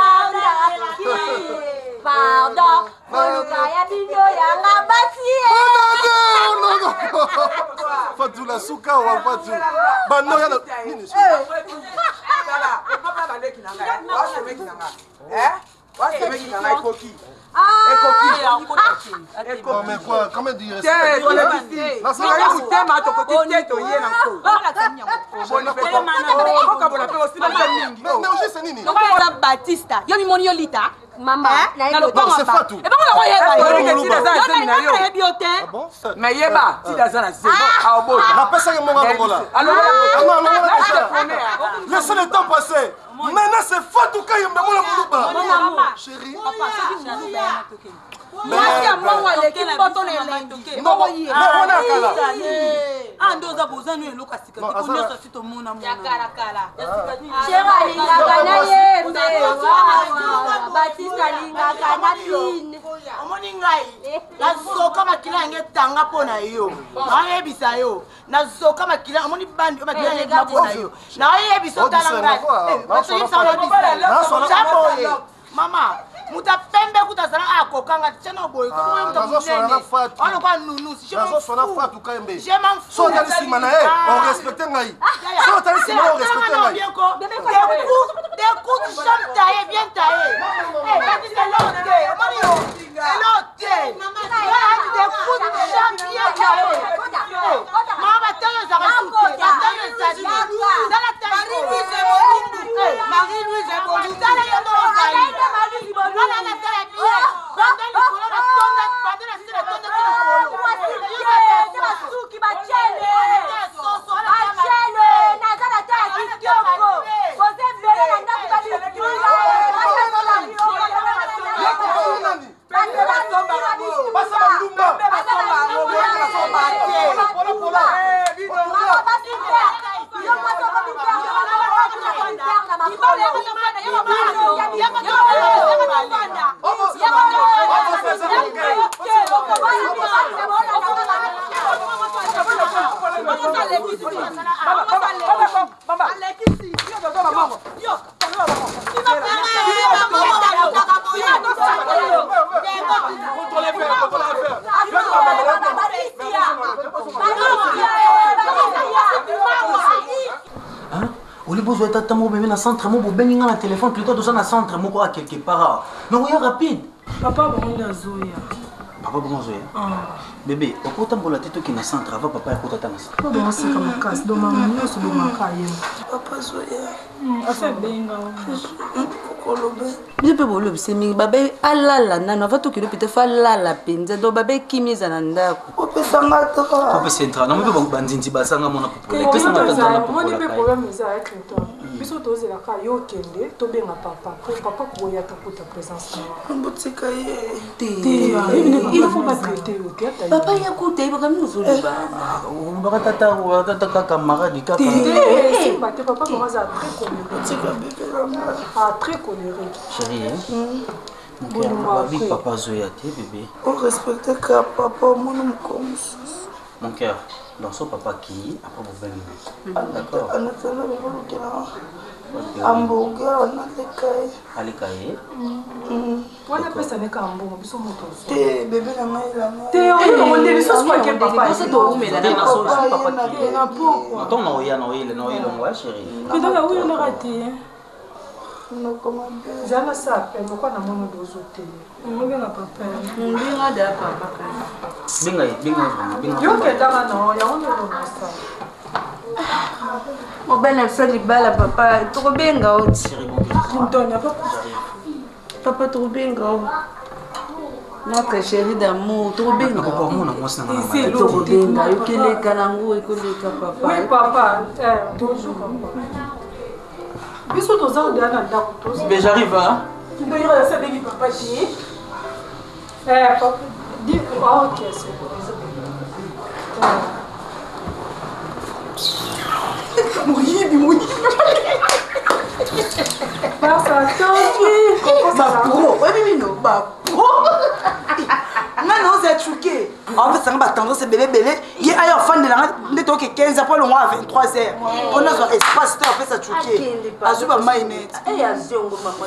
pardon koluka ya bino yanga basi Fatou la suka wa Fatou bano ya nini mais quoi comment dire Batista yo mimoni yo lita Maman, c'est Fatou. Et pourquoi on mais yeba, si dans un c'est ah bon. Rappelle ça que mon gars alors laissez le temps passer. Maintenant c'est Fatou qui me demande mon chérie. Mais on a Mama, muta pembe kutazana akokanga tshena boy ko muta munene. Ono kwa nunu si je m'en fous. Je m'en fous. So tali si mana on respecte ngai. So tali si mana on respecte ngai. Des coups de champ taillé bien taillé. Eh, c'est l'autre. L'autre. Des coups de champ bien taillé. Maman taille ça reste. Taille ça dit. Dans la taille. Marie-Louise est bonne. Besoin de mon bébé dans le centre, mon bébé dans le téléphone, plutôt dans le centre, mon quoi quelque part. Mais oui, rapide. Papa, bon, il a Zoya. Papa, bon, Zoya. Bébé, au côté de la tête qui est dans le centre, avant papa, écoute, attends. Papa, bon, c'est comme un casse. Donc, maman, nous sommes dans ma caille. Papa, Zoya. Affaire bien, Bien peu bolo c'est babé alala nano va to kilo pite fa lala penza do babé kimiza na ndako opesanga to papa central na mbe bandinzi basanga mona popole pesa na tata moi ni problème ça avec toi biso toze la ka yo kende to benga papa pour papa ko ya ta pour ta présence mbotika ye il faut pas traiter OK papa ya kote ba kami uzuli ba ba tata kaka maradi kaka papa commence à très coléré très coléré Chérie, papa Zoya, bébé. On respecte que papa, mon nom comme mon cœur, dans son papa qui a pas besoin. Ah, d'accord. Hamburger, on a les cailles. À les cailles. On appelle ça les hamburger, ils sont motos. T'es bébé la main, la main. T'es on est les sauces paquet papa. C'est toi mais la papa qui. Na pourquoi? Attends, non, il y a chérie. Que dans la où on a raté. Non, comment dire? J'en ai ça, mais pourquoi on a mon dos au télé? On va papa. On vient de papa. Binga. Yo que dans non, ya on est ça. Mon bel frère libala papa, trop bien gao. Chérie, bon. Papa trop bien gao. Notre chérie d'amour, trop bien gao. Papa, mon amour c'est c'est trop bien gao. Kele kanango et kele papa. Oui papa, toujours papa. Biso toza ndana ndako toza. Mais j'arrive hein. Ndo ira ça bengi papa ji. Papa, dis OK c'est bon. Moui. Passa tanto. Ma pro, oui non, ma pro. Non, c'est choqué. En fait, ça va tendance c'est bébé. Il y a un fan de la ne toque 15h pour le mois à 23h. On a son espace, on fait ça choqué. Azuba mainette. Eh azongo maman.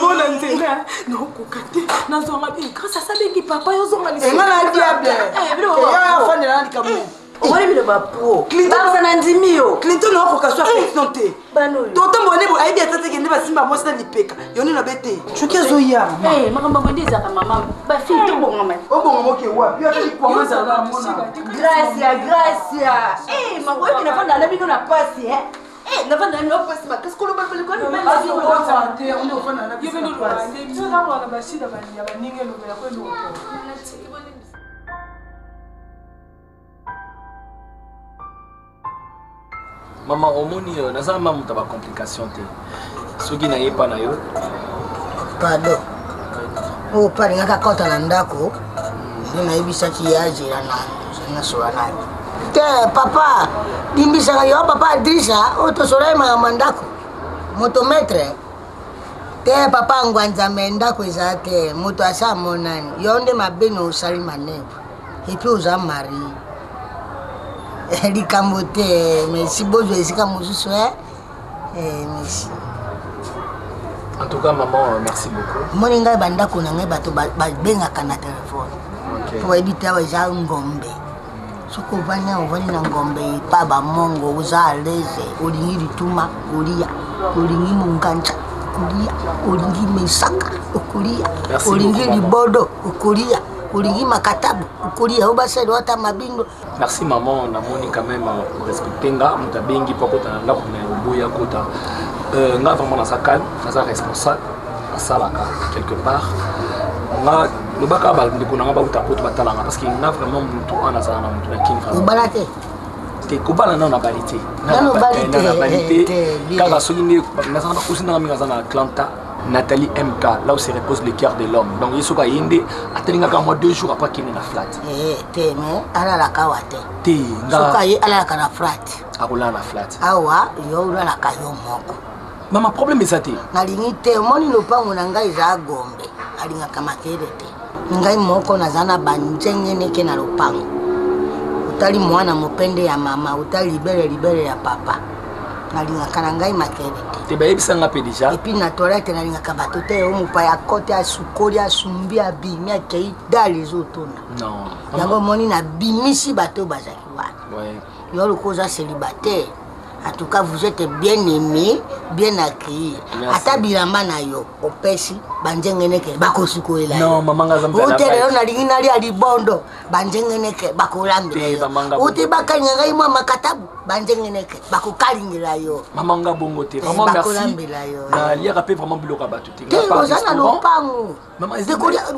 Bon l'antenne. Non, kokate. Na zonga bi grâce à ça bengi papa yo zonga li. Et ngala diable. Il y a un fan de la ndikamu. On va le ba pro. Clinton sanandimio. Clinton no kokaswa fixonté. Tonton Bonebo a dit à que ne va simba moi c'est l'ipeka. Yoni na bete. Choqué Zoya. Eh, maman ba ndiza ka maman. Ba fille to bonga mai. O bonga moke wa. Yo ati kwa za na mona. Gracia. Eh, maman qui na fanda na bino na passe Eh, n'avons pas de passe, qu'est-ce qu'on va faire le quoi? Maman, au moins, nous avons des complications. Ce qui n'a pas eu. Pardon. Oh, pas rien qu'à côté de l'andako. Je n'ai pas ça qui a géré na soana. Te papa, dimbisa yo papa Adrisa, auto soleil ma mandako. Motometre. Te papa ngwanza mendako ezate, moto asa monani. Yonde mabeno osali manevu. Et puis aux mari. Likambote, merci bozo esika mosusu merci. En tout cas, maman, merci beaucoup. Moninga bandako na ngai bato bengaka na telefone. Po ebita baza ngombe. Soko vanya ovani na ngombe pa ba mongo uza aleze olingi lituma kulia olingi mungancha kulia olingi mesaka okulia olingi libodo okulia olingi makatabu okulia obaselo ata mabindo. Merci maman, na moni quand même respecter nga mutabengi pokota na ndako na boya kota. Nga vraiment na sakal, na responsable à salaka quelque part. Nga le baka ba ndiko na ba utapoto batalanga parce que nga vraiment mutu ana sana na mutu na kinfa. Ubalate. Te kubala na na balite. Na balite. Na balite. Kaka soki ne na sana kusi na minga sana Atlanta. Nathalie MK, là où se repose le cœur de l'homme. Donc, il y a yende, attendez moi 2 jours après qu'il est na flat. Te mais ala la kawate. Te nga. Soka ala la na flat. Arola na flat. Awa, yo la kayo moko. Mama problème est ça te. Nalingi te moni no pango na ngai za gombe. Alinga kama kerete. Ngai moko na zana banjenge neke na lopango. Utali mwana mopende ya mama, utali libere ya papa. Nalinga kana ngai makerete. Te bayebisa nga pe déjà. Et puis na toilette nalinga ka bato te o mupa ya kote ya sukoli ya sumbi ya bimi ya kei dali zotona. Non. Yango moni na bimisi bato bazaki wana. Ouais. Yo le cause célibataire. En tout cas, vous êtes bien aimé, bien accueilli. Ata bilamba na yo, opesi banjengeneke bakosuko ela. Non, maman ngazamba. Utele na lingina ali alibondo, banjengeneke bakolambe. Uti bakanya ngai mwa makatabu, banjengeneke bakokalingira yo. Maman ngabongo te. Vraiment merci. Na liera pe vraiment biloko batu te. Te ozana lopango. Maman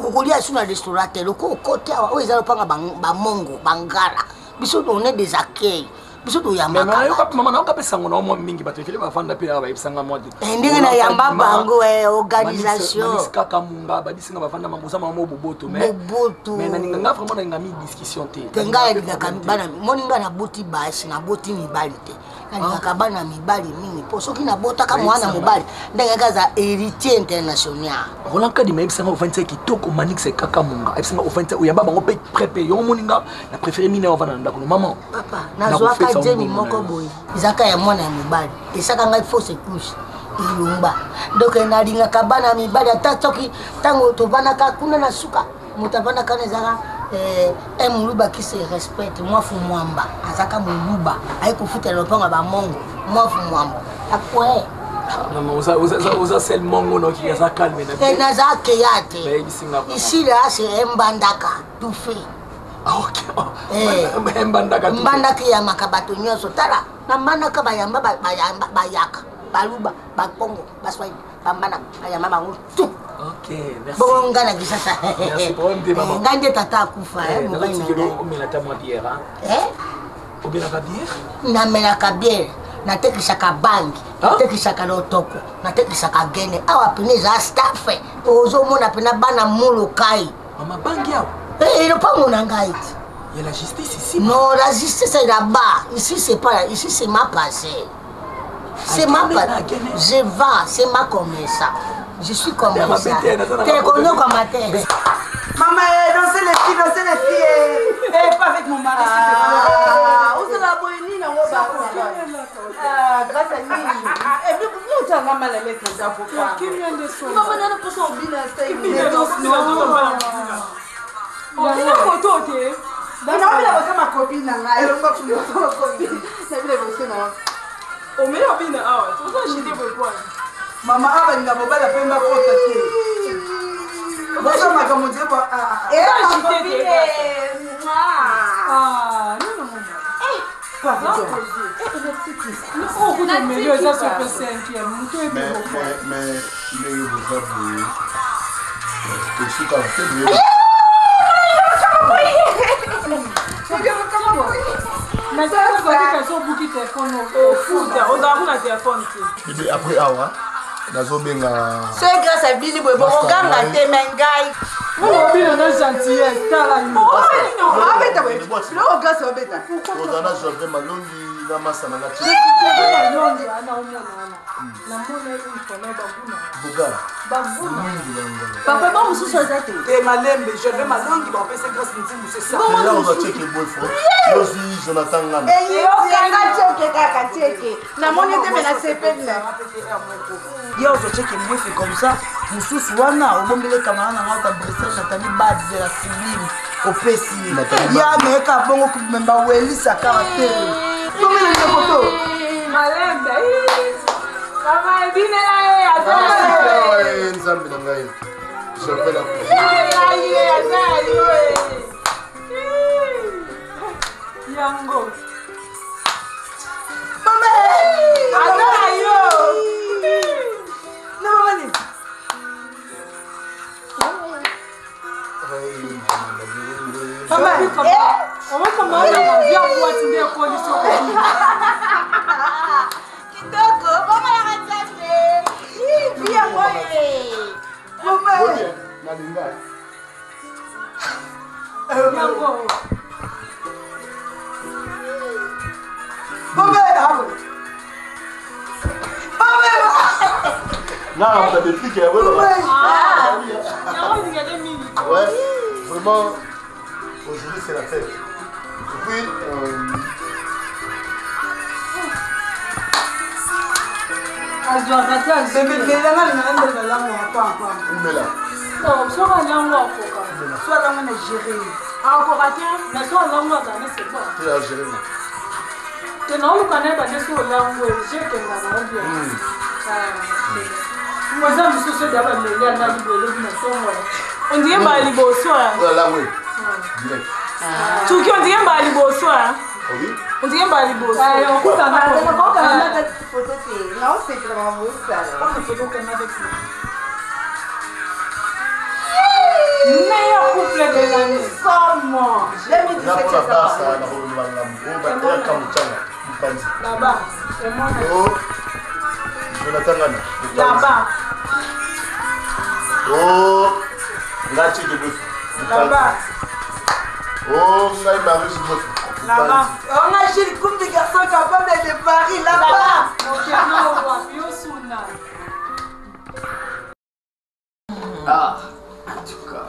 kokolia suna restaurant le ko kote wa oza lopanga ba mongo, bangara. Biso on est des accueils. Maman, maman, on peut s'en aller mingi parce que les enfants d'après là, ils sont en mode. Ndenge na yamba bango organisation. Maniska kamunga, badisi nga bafanda mangusa mama boboto mais. Boboto. Mais nga vraiment na ngami discussion te. Tenga elika bana moninga na boti basi na boti mibali te. Nalika bana mibali mingi po soki na bota kama mwana mobali ndenge kaza héritier international. Roland Kadi mais ils sont offensés qui toko manix kaka munga. Ils sont offensés ou yamba bango prépé yo moninga na préféré mine ovana ndako maman. Papa, na zoaka Jeni moko boy. Izaka ya mwana ya mibali. Isaka ngai fausse couche. Ilumba. Donc nalinga kabana mibali ata toki tango to bana ka kuna na suka. Mutabana kana zaka muluba qui se respecte moi fu mwamba. Azaka muluba. Ai kufuta lopanga ba mongo. Moi fu mwamba. Akwe. Maman oza sel mongo no ki za calme na. Na za keyate. Ici là c'est mbandaka tout fait. Ok. Mbandaka ya makabato nyoso tala na mbandaka bayamba bayaka baluba bakongo baswai bambana bayamba bangu tu. Ok, merci. Bon ngana kisasa. Merci pour me maman. Ngande tata kufa mobali na. O mela ta mo bière. O bela ka bière? Na mela ka bière. Na tekisaka bangi, na tekisaka lotoko, na tekisaka gene. Awa pineza staff. Ozo mona pina bana mulu kai. Mama bangi yao. Il n'y a pas mon engagement. Il y a la justice ici. Non, la justice est là-bas. Ici, c'est pas là. Ici, c'est ma passée. C'est ma passée. Je vends, c'est ma commerce. Je suis commerçant. Tu es connu comme ma terre. Maman, dansez les filles. Pas avec mon mari, s'il te plaît. Où est la bohémie, grâce à lui. Et puis, nous, tu as mal à mettre ça pour toi. Qui vient de soigner? Maman, on a pas son bien. On a une photo, ok? On a vu ma copine. On a vu ma copine. On met la bine. Ah ouais, c'est pour ça que j'étais pour quoi? Maman, elle a pas fait ma photo. Bonjour, ma copine. Et la copine. Ah, non. Après, awa, nazobenga. C'est grâce à Billy Boy, bon, regarde la temengai. Oh, Bino, na gentillesse, tala yo. Oh, non, arrête, le grâce à Beta. Ozana, je vais malongi, na massa na ngati. Papa, bon, monsieur Sozate. T'es malembe, je vais malongi, bon, c'est grâce à Ntimou, c'est ça. Là, on va checker le boyfriend. Je suis Jonathan Ngana. Et on va checker. Na moni te mena sepel là. Yo, je check le boyfriend comme ça. Mususu wana, au bombe les camarades na ngata Bruxelles, Nathalie Badze la Sublime, au PC. Ya meka bongo kumemba weli sa caractère. Comment les photos? Malembe. Kama ebine na Ouais, nzambe na ngai. Je fais la cour. Yango. Non, on a des trucs qui ouais, vraiment, aujourd'hui c'est la fête. Et puis, on dirait pas les beaux soirs. Voilà, oui. Tout qui on dirait pas les beaux soirs. Oui. On dirait pas les beaux soirs. On peut pas mettre photo. Non, c'est vraiment beau ça. On peut pas mettre meilleur couple de l'année. Comment? J'aime dire que c'est ça. Là-bas. C'est moi. Jonathan Ngana. Là-bas. Oh, là tu es de là-bas. Oh, là il m'a reçu votre. Là-bas. On a chez le couple de garçons capables de Paris. Là-bas. Ah, en tout cas.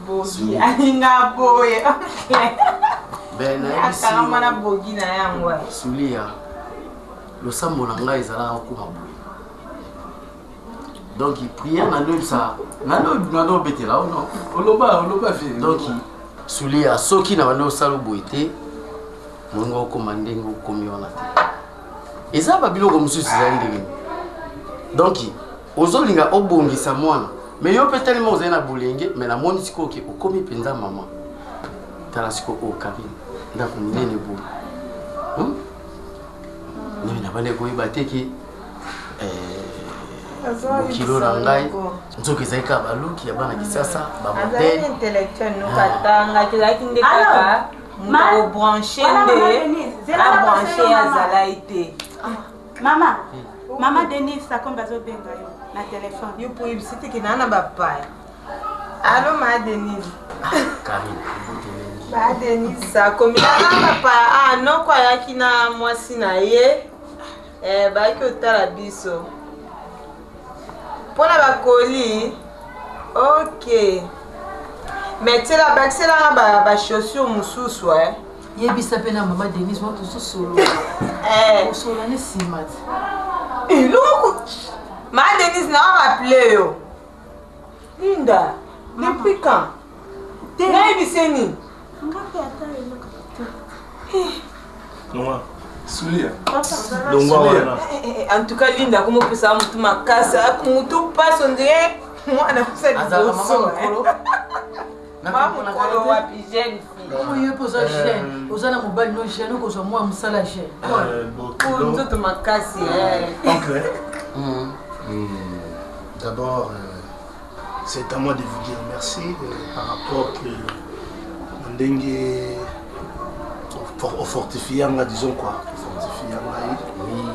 Bogi, alinga boye. Ben, na bogi na yango. Sulia. Le sambo na ngai ezalaka kokoma boye. Donc prière na lobi ça na lobi betela non oloba fi donc Sulia soki na bando salo boite mongo komande ngo komi wana te eza ba biloko mususu za ndenge donc ozolinga obongisa mwana mais yo peut tellement ozena bolenge mais na moni siko ke okomi penza mama tala siko o Karine ndako munene bo ni na bale ko ibateki kilo na ngai nzoki zaika baluki ya bana kisasa ba modèle intellectuel no katanga kilaki ndekaka muto brancher de a brancher ya zalaite Maman Denise ça comme bazo benga yo na téléphone yo pour ibisite kinana bapaya allo ma Denise Karine ba Denise ça comme na papa non kwa yakina mwasi na ye ba ki otala biso pona ba colis OK mais tu la baxela ba chaussures mususu yebisa pena maman Denise moi tout solo solo ne simat loko ma Denise na rappelé yo Linda depuis quand na biseni ngapi ata yo non Sulia. En tout cas, Linda, comment peut ça me ma casse, comment tout passe on dirait moi on a fait ça. oyo mpo oza jeune oza na mobali no jeune okozwa mwa mosala jeune nzoto makasi oncle d'abord c'est à moi de vous dire merci par rapport que ndenge au fortifier nga disons quoi fortifier nga oui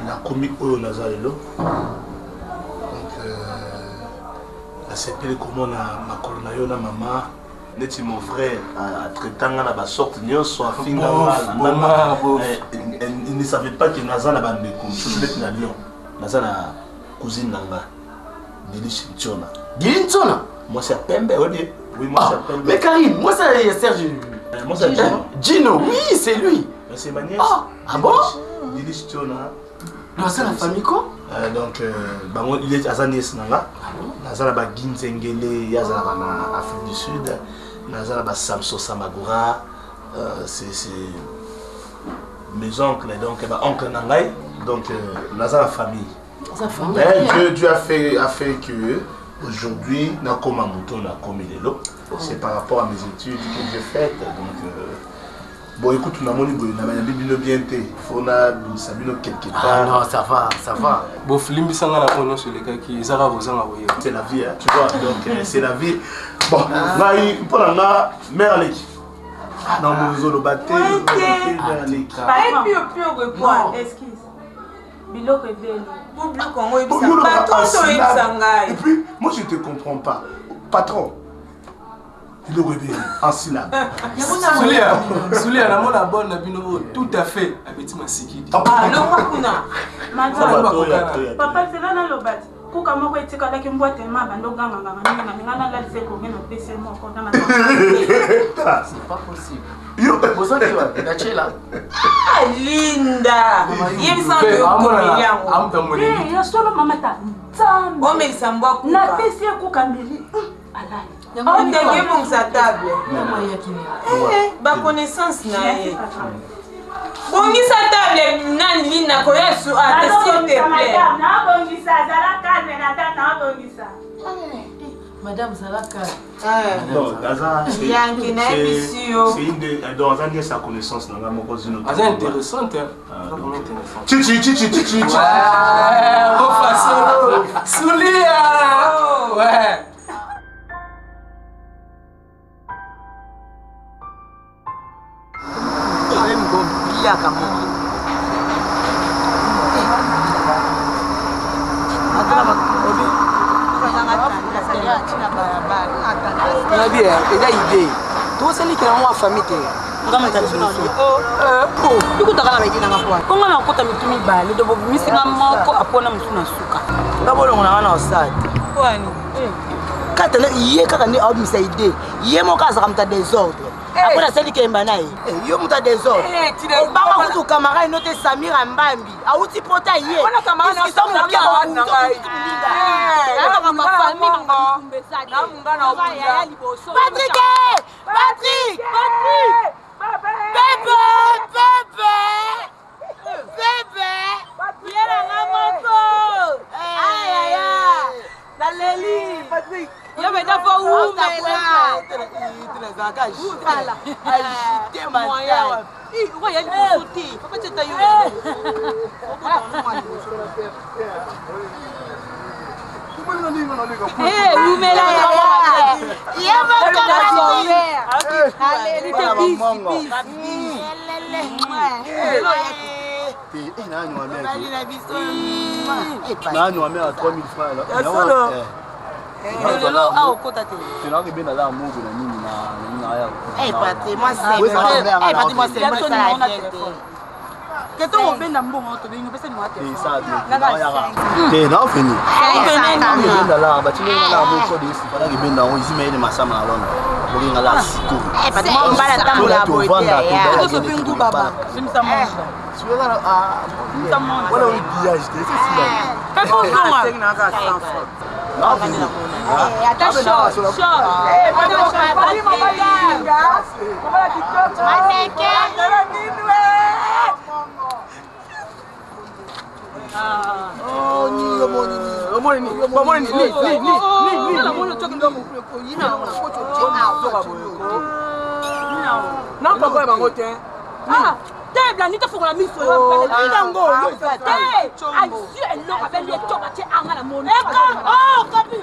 la comique oyo naza lelo donc nasepeli komona makolo na yo na mama neti mon frère atraitanga na basorte nyonso afinga il ne savait pas que naza na bandeko mosusu neti na Lyon naza na cousine na nga Dilishitiona. Dilishitiona? Moi c'est Pembe, oui. Oui, moi c'est Pembe. Mais Karim, moi c'est Serge. Moi c'est Gino. Gino, oui, c'est lui. Mais c'est ma nièce. Ah bon? Dilishitiona. C'est la famille quoi? Donc, il est à sa nièce Nanga. Nazala ba Ginzengele, Yazala en Afrique du Sud. Nazala ba Samso Samagura. C'est mes oncles, donc oncle Nangai. Donc, Nazala famille. Dieu a fait que aujourd'hui, c'est par rapport à mes études que j'ai faites. Donc, bon, écoute, on a mon niveau, on a bien bien faut quelque part. Ah non, ça va. Bon, film sanga na kono sur les gars qui zara vozanga voyer. C'est la vie, hein, tu vois. Donc, c'est la vie. Bon, ngai pour la mère Aleki. Non, nous allons battre. Mère Aleki. Pas plus quoi, excuse. Biloko ebele. Et puis, moi je ne te comprends pas. Patron, biloko ebele en syllabe. Soulia, na mona bonne na bino tout à fait abeti masikidi. Ah, lo kuna. Papa, c'est là dans le bat. Kuka moko etikalaki mbote ma bando ganga nganga ngana la lise ko ngena pese moko na c'est pas possible. Yo, besoin de là. Ah Linda. Yemsa ko ya ya solo mama ta. Nzambe. O me sambwa ku. Na pese kuka mbili. Ala. On te bon sa table. Ba connaissance na ye. Bongisa table nani lina ko yesu s'il te plaît. Na bongisa zala calme na tata bongisa. Madame Zalaka. Non, Gaza, c'est dans un lieu sa connaissance dans la mogozino. C'est intéressante, hein. Vraiment intéressant. Chichi. Oh façon. Soulia. Ouais. eza idée toselikela mwa famille te ikutaka na maidi nanga kwa konga na kota mitu mibale do bobisinga moko apona musu na suka nga bolongo na wana osate kwani kata ye kaka ndi abimisa idée ye moko azaka muta désordre après la seli kemba naye yo muta désordre obanga kutu camarade note Samira Mbambi auti pota ye ona camarade na Samira na ngai na ma famille na mungana obuya Patrick Bébé yera ngamoko aya na leli Patrick yo me da fo umela tunazaka jala agite moya uko yali kusuti papa cheta yo umela ya la mona toki ndo mo ko yina na ko cho zoka boyeko na ko ko bango te ah tebla ni ta fokola miso yo ndango azi eloko abeli etoka te anga na moni oh kapi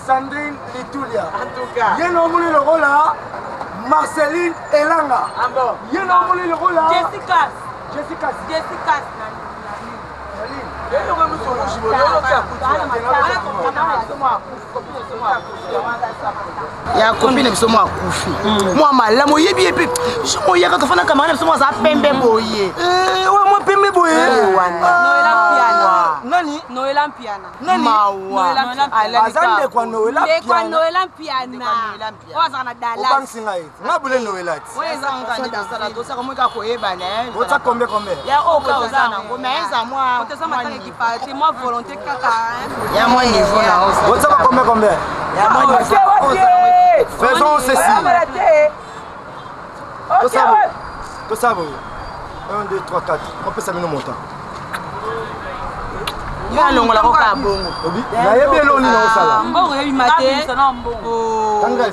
Sandrine Litulia. En tout cas. Il y a le rôle là. Marceline Elanga. Il y a le rôle là. Jessica. ya copine biso mwa kufi mwa malamu yebi epi somo yaka kafana kamana biso mwa za pembe boye wa mwa pembe boye nani Noela Mpiana azande kwa Noela Mpiana oza na Dallas obansinga ye ngabule Noela ti oza ngani basala to saka moka koyeba ne ota combien ya oka oza na ngoma eza mwa oteza matanga ekipati mwa volonté kaka ya mwa niveau na oza ota combien ya mwa niveau faisons ceci to sabo 1 2 3 4 on peut s'amener montant ya longola ko ka bongo obi na yebi eloni na osala mbongo yebi mate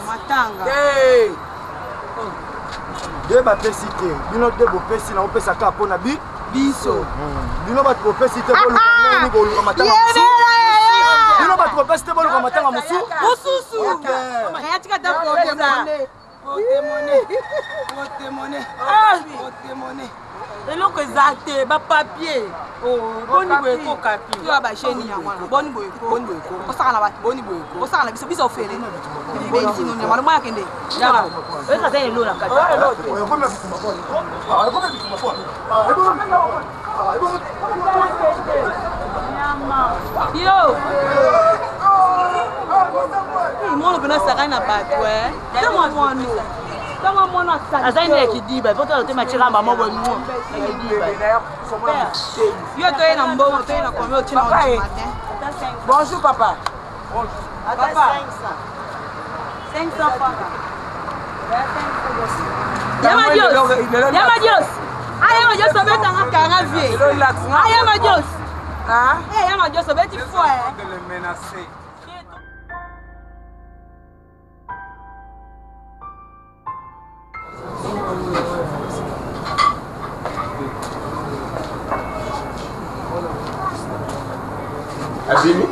matanga de bapesi te bino de bopesi na opesa ka mpona biso bino bato bopesi te boluka nini boluka matanga bino bato bopesi te boluka matanga mosusu yatika ta problème eloko eza te bapapier boni boyeko kapi yo basheni ya mwana boni boyeko osaka na bato boni boyeko osaka na biso ofele benzino nyama moya kende eza te elo na kati yo mono pena saka na bato tamo mono tamo mono azali na kidiba poto te machira mama bo mo kidiba yo to na mbongo to na komeo tina on matin bonjour papa papa 500 francs Yama Dios Ayama Dios obeta nga caravie Ayama Dios Ayama Dios obeti foi Abimi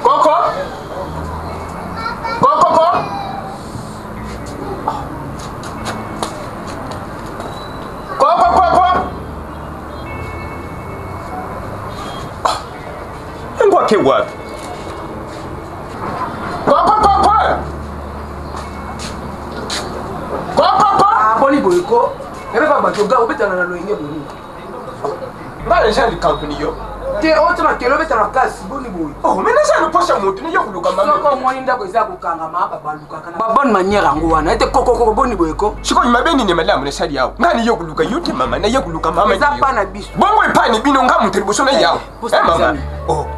Coco Ngwa ke wapi boni boyeko ebe ba bato ga obetana na loyenge boni ba les company yo te otona kelo betana kasi boni boy mais nasa no posha mutu ni yokuluka mama soko moni ndako eza kokanga ma ba baluka kana ba bonne manière yango wana ete koko boni boyeko shiko mabeni ni malamu ne sali yawo ngani yokuluka yote mama na yokuluka mama eza pana biso bongo ipani bino ngamu teribuso na yawo mama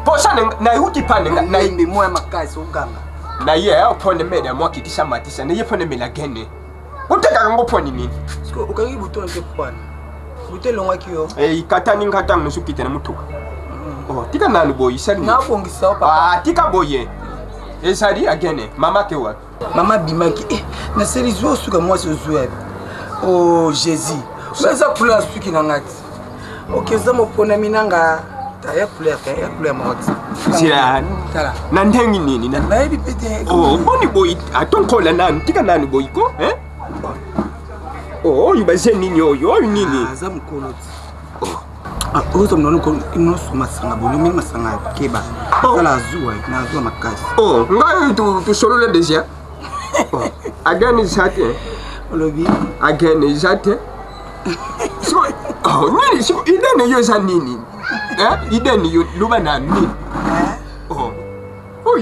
posha na yuti pani na imbe moya makasi oganga na ye opone mede mwa kitisha matisa na ye pone mela gene uteka ngo poni nini siko ukangi buton te kwana buton longwa kiyo ikatani nkatang no sukite na mutuka tika nani boy sali na bongisa papa tika boye esali agene mama ke wa mama bimaki na seri zo suka mwasi ozuya oh Jésus meza kula suki na ngati okeza mopona minanga ta ya kula moti sira na ndengi nini na yebi pete boni boy atonkola nani tika nani boy ko yubaze nini oyo nini za mkoloti ozo mnono ko inoso masanga boni mimi masanga keba kala zuwa na zuwa makasi ngai tu solo le déjà agani sate olobi agani sate so nini so idene yo za nini idene yo luba na nini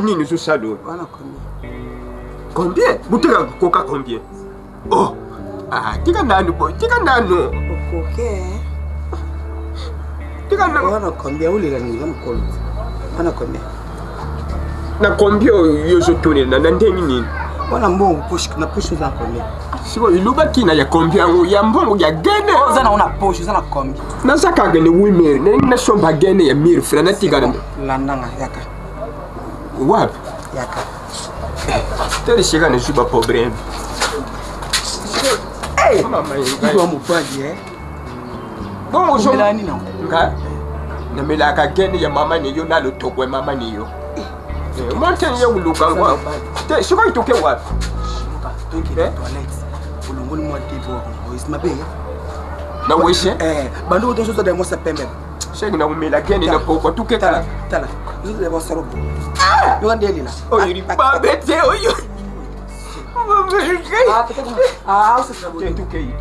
nini so sado wana combien buteka koka combien tika nani boy tika nano okay Wana combien ou les gars nous call. Wana combien? Na combien yo zo tourner na ndenge nini? Wana mbongo push na push za combien? Siko iluba kina ya combien ya mbongo ya gene. Ozana una push ozana combien? Na saka gene wi mer na shomba gene ya mir frère na tigana. Landanga yaka. Wap yaka. Tele chega ne juba problème. Hey, mama inga. Mo padi Bon aujourd'hui nani non? Nga. Na melaka gene ya mama ni yo na lo tokwe mama ni yo. Monte ya ulugangwa. Te siko itoke wapi? Toke toilette. Ulongoni mwa TV mabe. Na weshe? Bando to so da mo sepembe. Shegi na umela gene na poko tuke tala. Tala. Zo le bo saro. Yo ndeli la. Oh yiri ba bete oyo. Ah, você sabe. Tem tu que ir.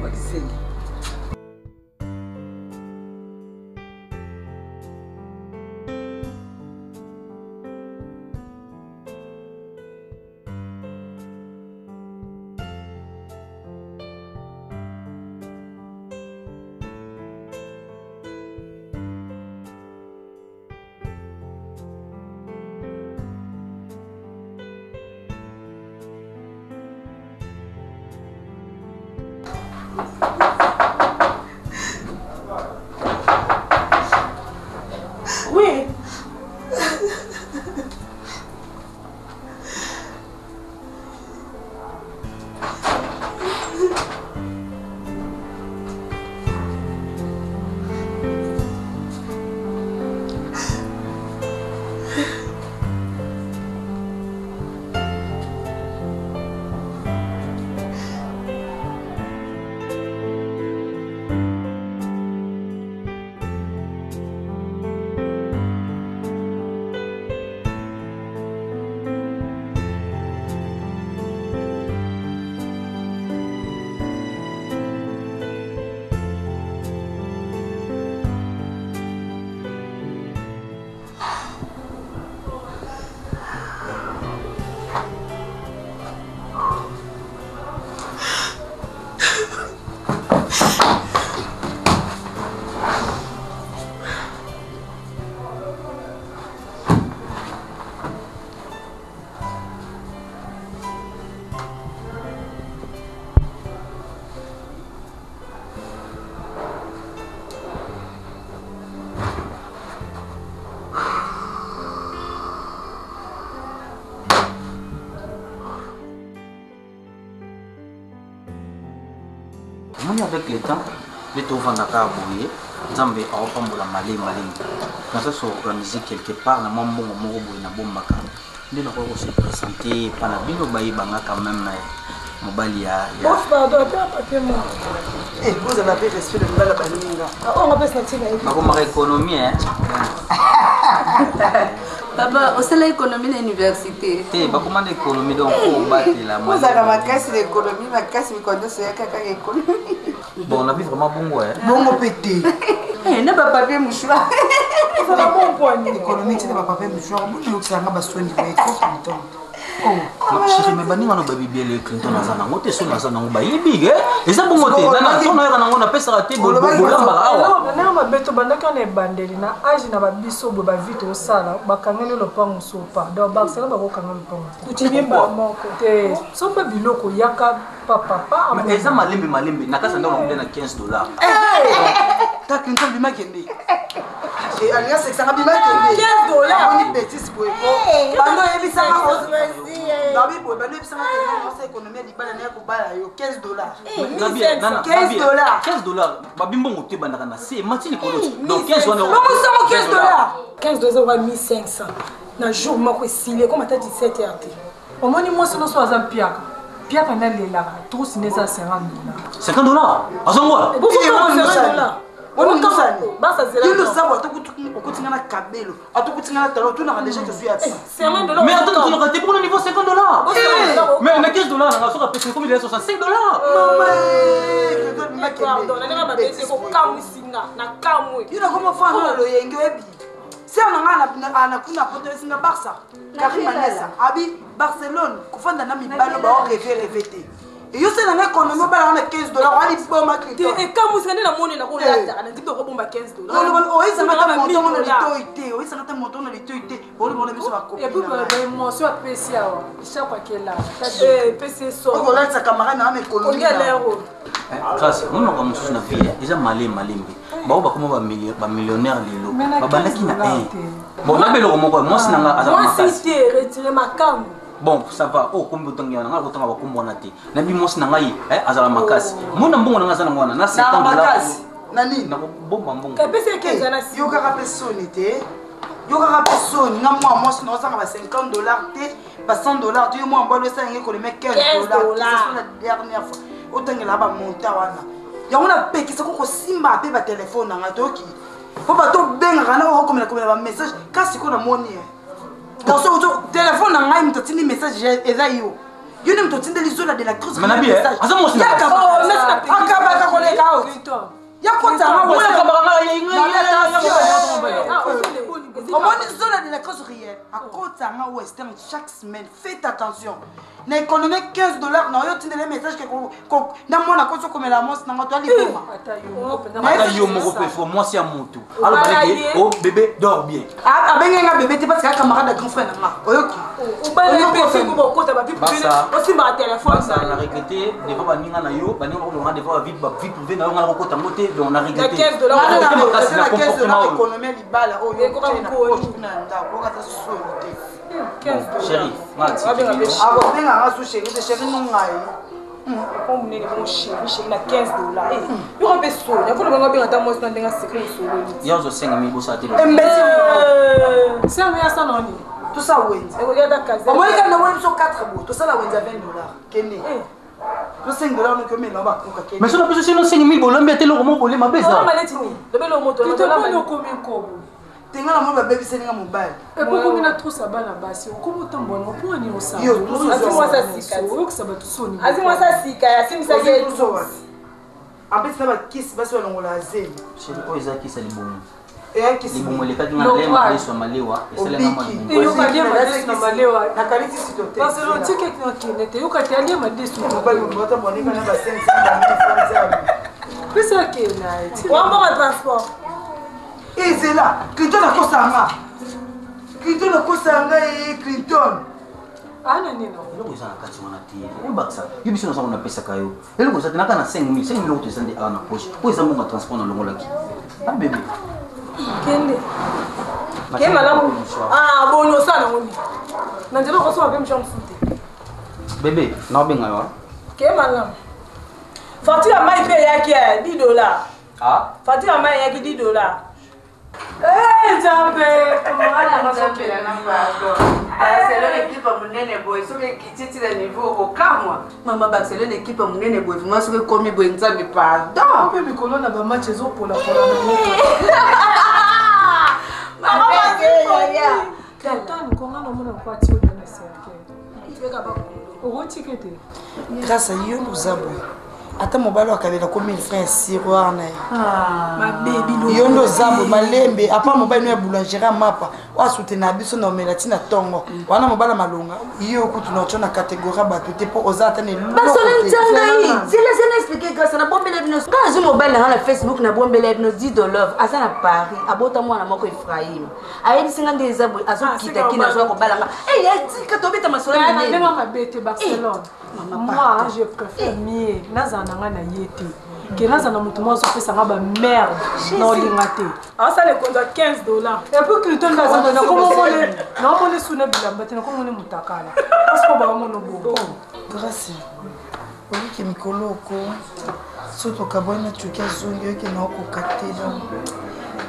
Oui. Avec le temps, les taux vont à bouiller, Zambé a repris la malé. Quand ça s'organise quelque part, na mambo moro boy na bomba ka. Ndi na ko se présenter pana bino bayi banga quand même mobali ya. Boss pardon, pas moi. Eh, vous avez fait respect de la balinga. On va pas se tirer. Ma comme économie hein. Papa, au sein de l'économie de l'université. Eh, bah comment l'économie donc pour battre la moi. Vous avez ma casse l'économie, ma casse me connaît c'est caca économie. Bon, on a vu vraiment bon ouais. Bon pété. Eh, n'a pas papier mouchoir. Ça va bon point. L'économie c'est pas papier mouchoir. Bon, nous ça va bastoine du vrai trop temps. Oh, ma chérie, mais bani wana baby bien le Clinton azana ngote so nazana ngo bayibi ke eza bongo te na tona yaka nango na pesa raté bolamba awa na ma beto bandaka na bandeli na age na babiso bo ba vite au sala bakangeli lopango sopa donc Barcelone ba ko kangeli lopango kuchibie ba moko te so pe biloko yaka papa mais eza malembe na kasa ndako na $15 ta Clinton bima kende et alliance c'est ça bima kende $15 on bêtise pour bando ebisanga Dabi boy, ben ça va économie libana na ko bala yo $15. $15. Babimbo ngote bandaka na c'est mati likolo. Donc $15. $15 va 1500. Na jour moko esile comme ata 17 heures. Au moins moi sono so azam piaka. Piaka na lela. Tout sineza $50. $50? Azongwa. $50. On nous a dit, le savoir, on continue à cabelo, on continue à talon, tout le monde déjà que je suis à $50. Mais attends, tu n'as pas pour le niveau $50. Mais on a $15, on a sur la personne comme il est $65. Maman, pardon, on a pas baissé au kamusinga, na kamwe. Il a comment faire le yengebi. Si on a kuna pote singa Barça, Karim Anessa, Abi Barcelone, kufanda na mibalo ba rêver. Et yo c'est dans l'économie on a 15 $. On dit bon ma Clinton. Et quand vous savez la monnaie na ko la on dit ko bomba 15 $. Oh ils ont un montant dans l'autorité. Oh ils ont un montant dans l'autorité. Bon on a besoin de copie. Et puis moi sur PCA chaque fois qu'elle là. PC so. On va sa camarade na économie. Grâce on a mususu na vie déjà malembe. Ba ba comme ba millionnaire lelo. Ba balaki na bon na belo moko moi sinanga azama makasi. Moi si tu retirer ma cam. Bon ça va oh comme botongi na ngala botonga ba kumbona te. Na bi moi sinanga yi azala makasi. Mona mbongo na ngazana ngwana na $70. Nani na bomba mbongo. Ka pese ke jana si. Yo ka personne te. Yo ka personne nga moi sinon ça va $50 te, ba $100 te yo moi mbalo ça ngé ko le mettre $15. C'est la dernière fois. Autant là ba monta wana. Ya on a peki ça ko simba pe ba téléphone nga toki. Faut pas to benga kana o comme ba message kasi ko na moni. Dans ce téléphone nga il me tindi message eza yo. Yo ne me tindi les zola de la cause. Manabi aza mo sina. Akaba ka ko le ka. Ya kota nga wona kabanga Comment nous sommes de la cause réelle? À côté de Western chaque semaine, faites attention. Na économie $15 na yo tinde les messages que na mona ko so comme la mos na to ali boma. Ata yo moko pe fo moi si amutu. Alors balaki oh bébé dors bien. Ah benga bébé te parce que camarade de grand frère na. Oyoki. O ba le pe ko ko ta ba pipi. Aussi ma téléphone ça na regretter des fois ba ninga na yo, ba ninga ko des fois vie privée na yo ngala ko ta moté donc on a regretté. $15 na comportement économie libala o yo ko na nda ko ka so chérie, comme nous avons chéri na $15. Il y a un peu de il faut que bien attendre moi dans des secrets solo. Il y a 5000 bossa télé. C'est un meilleur ça non. Tout ça oui. Et regarde ta case. Au moins quand on a 4 bouts, tout ça là on a $20. Kene. Le $5 nous que mais là bas ko kene. Mais ça n'a pas c'est 5000 bolon mais télé comment bolé ma beza. Non maletini. Le belo moto. Tu te prends combien kobo? Tenga na mo ba baby senga mobile. Et pourquoi on a trop ça bana basi? Comment tambona pour ani o sa? Asi-moi ça sika. O que ça va tout sonner. Asi-moi ça sika, asi-moi ça que tout ça. Après ça va kiss basi wa longola zeli. Chérie, o ezaki sali bon. Et kiss. Ni bon le kati ngale ma so malewa, esale na mali. Et yo ka dia ma malewa. Na kaliti sitote. Parce que le ticket qui n'était yo ka dia ma desu. Mobile mbota monika na ba 500 Puis ça qui est là. Wa bon transport. Et c'est là, Clinton a Kosanga. Clinton a Kosanga et Clinton. Ah non, non. Loko isa nakati wana tie. Ubaksa. Yubi sino sana pesa kayo. Loko sa tinaka na 5000 loko tisande ana poche. Po isa munga transport na longo laki. Ah bébé. Kende. Ke malamu. Ah bonyo sana ngoni. Na njelo ko so wa bemsha mfute. Bébé, na benga yo. Ke malamu. Facture mai pe yaki $10. Ah? Facture mai yaki $10. Jambe, Barcelone équipe munene boy, so ke kititi le niveau au kamwa. Mama Barcelone équipe munene boy, moi so ke komi boy nzambe pardon. Pe mikolo na ba match ezo pola. Mama ya. Tantani konga no mona kwa ti o na serke. Teka ba ko. O tikete. Grâce à yo nous abo. Ata mobile akabela ko 1000 francs siroir na. Ma baby yondo zabo malembe apa mobile no ya boulangerie mapa wa soutenir biso na melatina tongo wana mobile malonga iyo kutu na chona catégorie bato te po ozata ne Barcelone tanga yi zile expliquer grâce na bombele bino quand je mobile na Facebook na bombele bino $10 asa na Paris abota mwana moko Ephraim ayebi singa ndeza bo azokita kina zo ko balanga tika tobeta masolo na ndenge mabete Barcelone. Moi je préfère mieux nazana na yete. Que naza na mutu mwa so pesa nga ba merde na olingate. Asa le konza $15. Et puis Clinton naza na comment mole na mole suna bilamba tena comment mole mutakala. Parce que ba mono bo. Grâce. Oli ke mikoloko. Soto kabona tukia zongi ke na ko katela.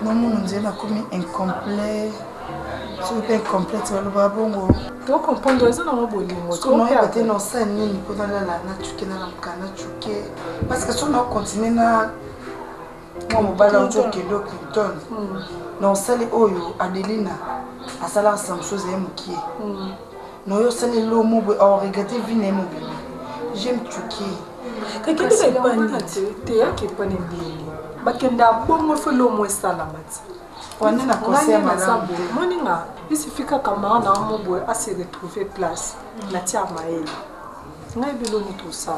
Maman nous dit na komi incomplet. C'est incomplète wala bongo. To comprendre ça na mo bolingo. To no ya te no sa nini ko na na tuke na mkana tuke. Parce que son on continue na moi mobala ojo kelo Clinton. Non sale oyo Adelina asala sam chose ya mukie. Non yo sale lo mo bo o regretter vie na mo bi. J'aime tuke. Kakende ba panite te ya ke panembili. Bakenda bongo felo mo salamati. On a conseillé madame. Moninga, il suffit que camarade na mo boy a se retrouver place. Na tia maeli. Ngai bilo ni tout ça.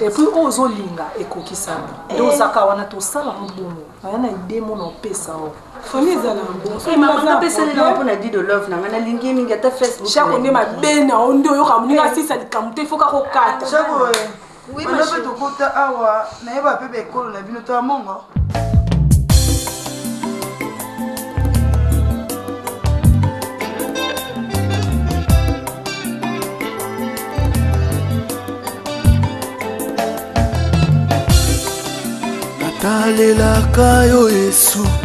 epuis oyo ozolinga ekokisana nde ozaka wana tosala mbongo aya na ide mona opesa o famille ezala mbongopesalela mpona di de love nanga nalingi ye mingi ata facebook shako nde mabe na o nde oyoka moninga asisa likambo te ifoka kokata banda mpe tokota awa nayeba mpe baekolo na bino to ya mongo natalelaka yo Yesu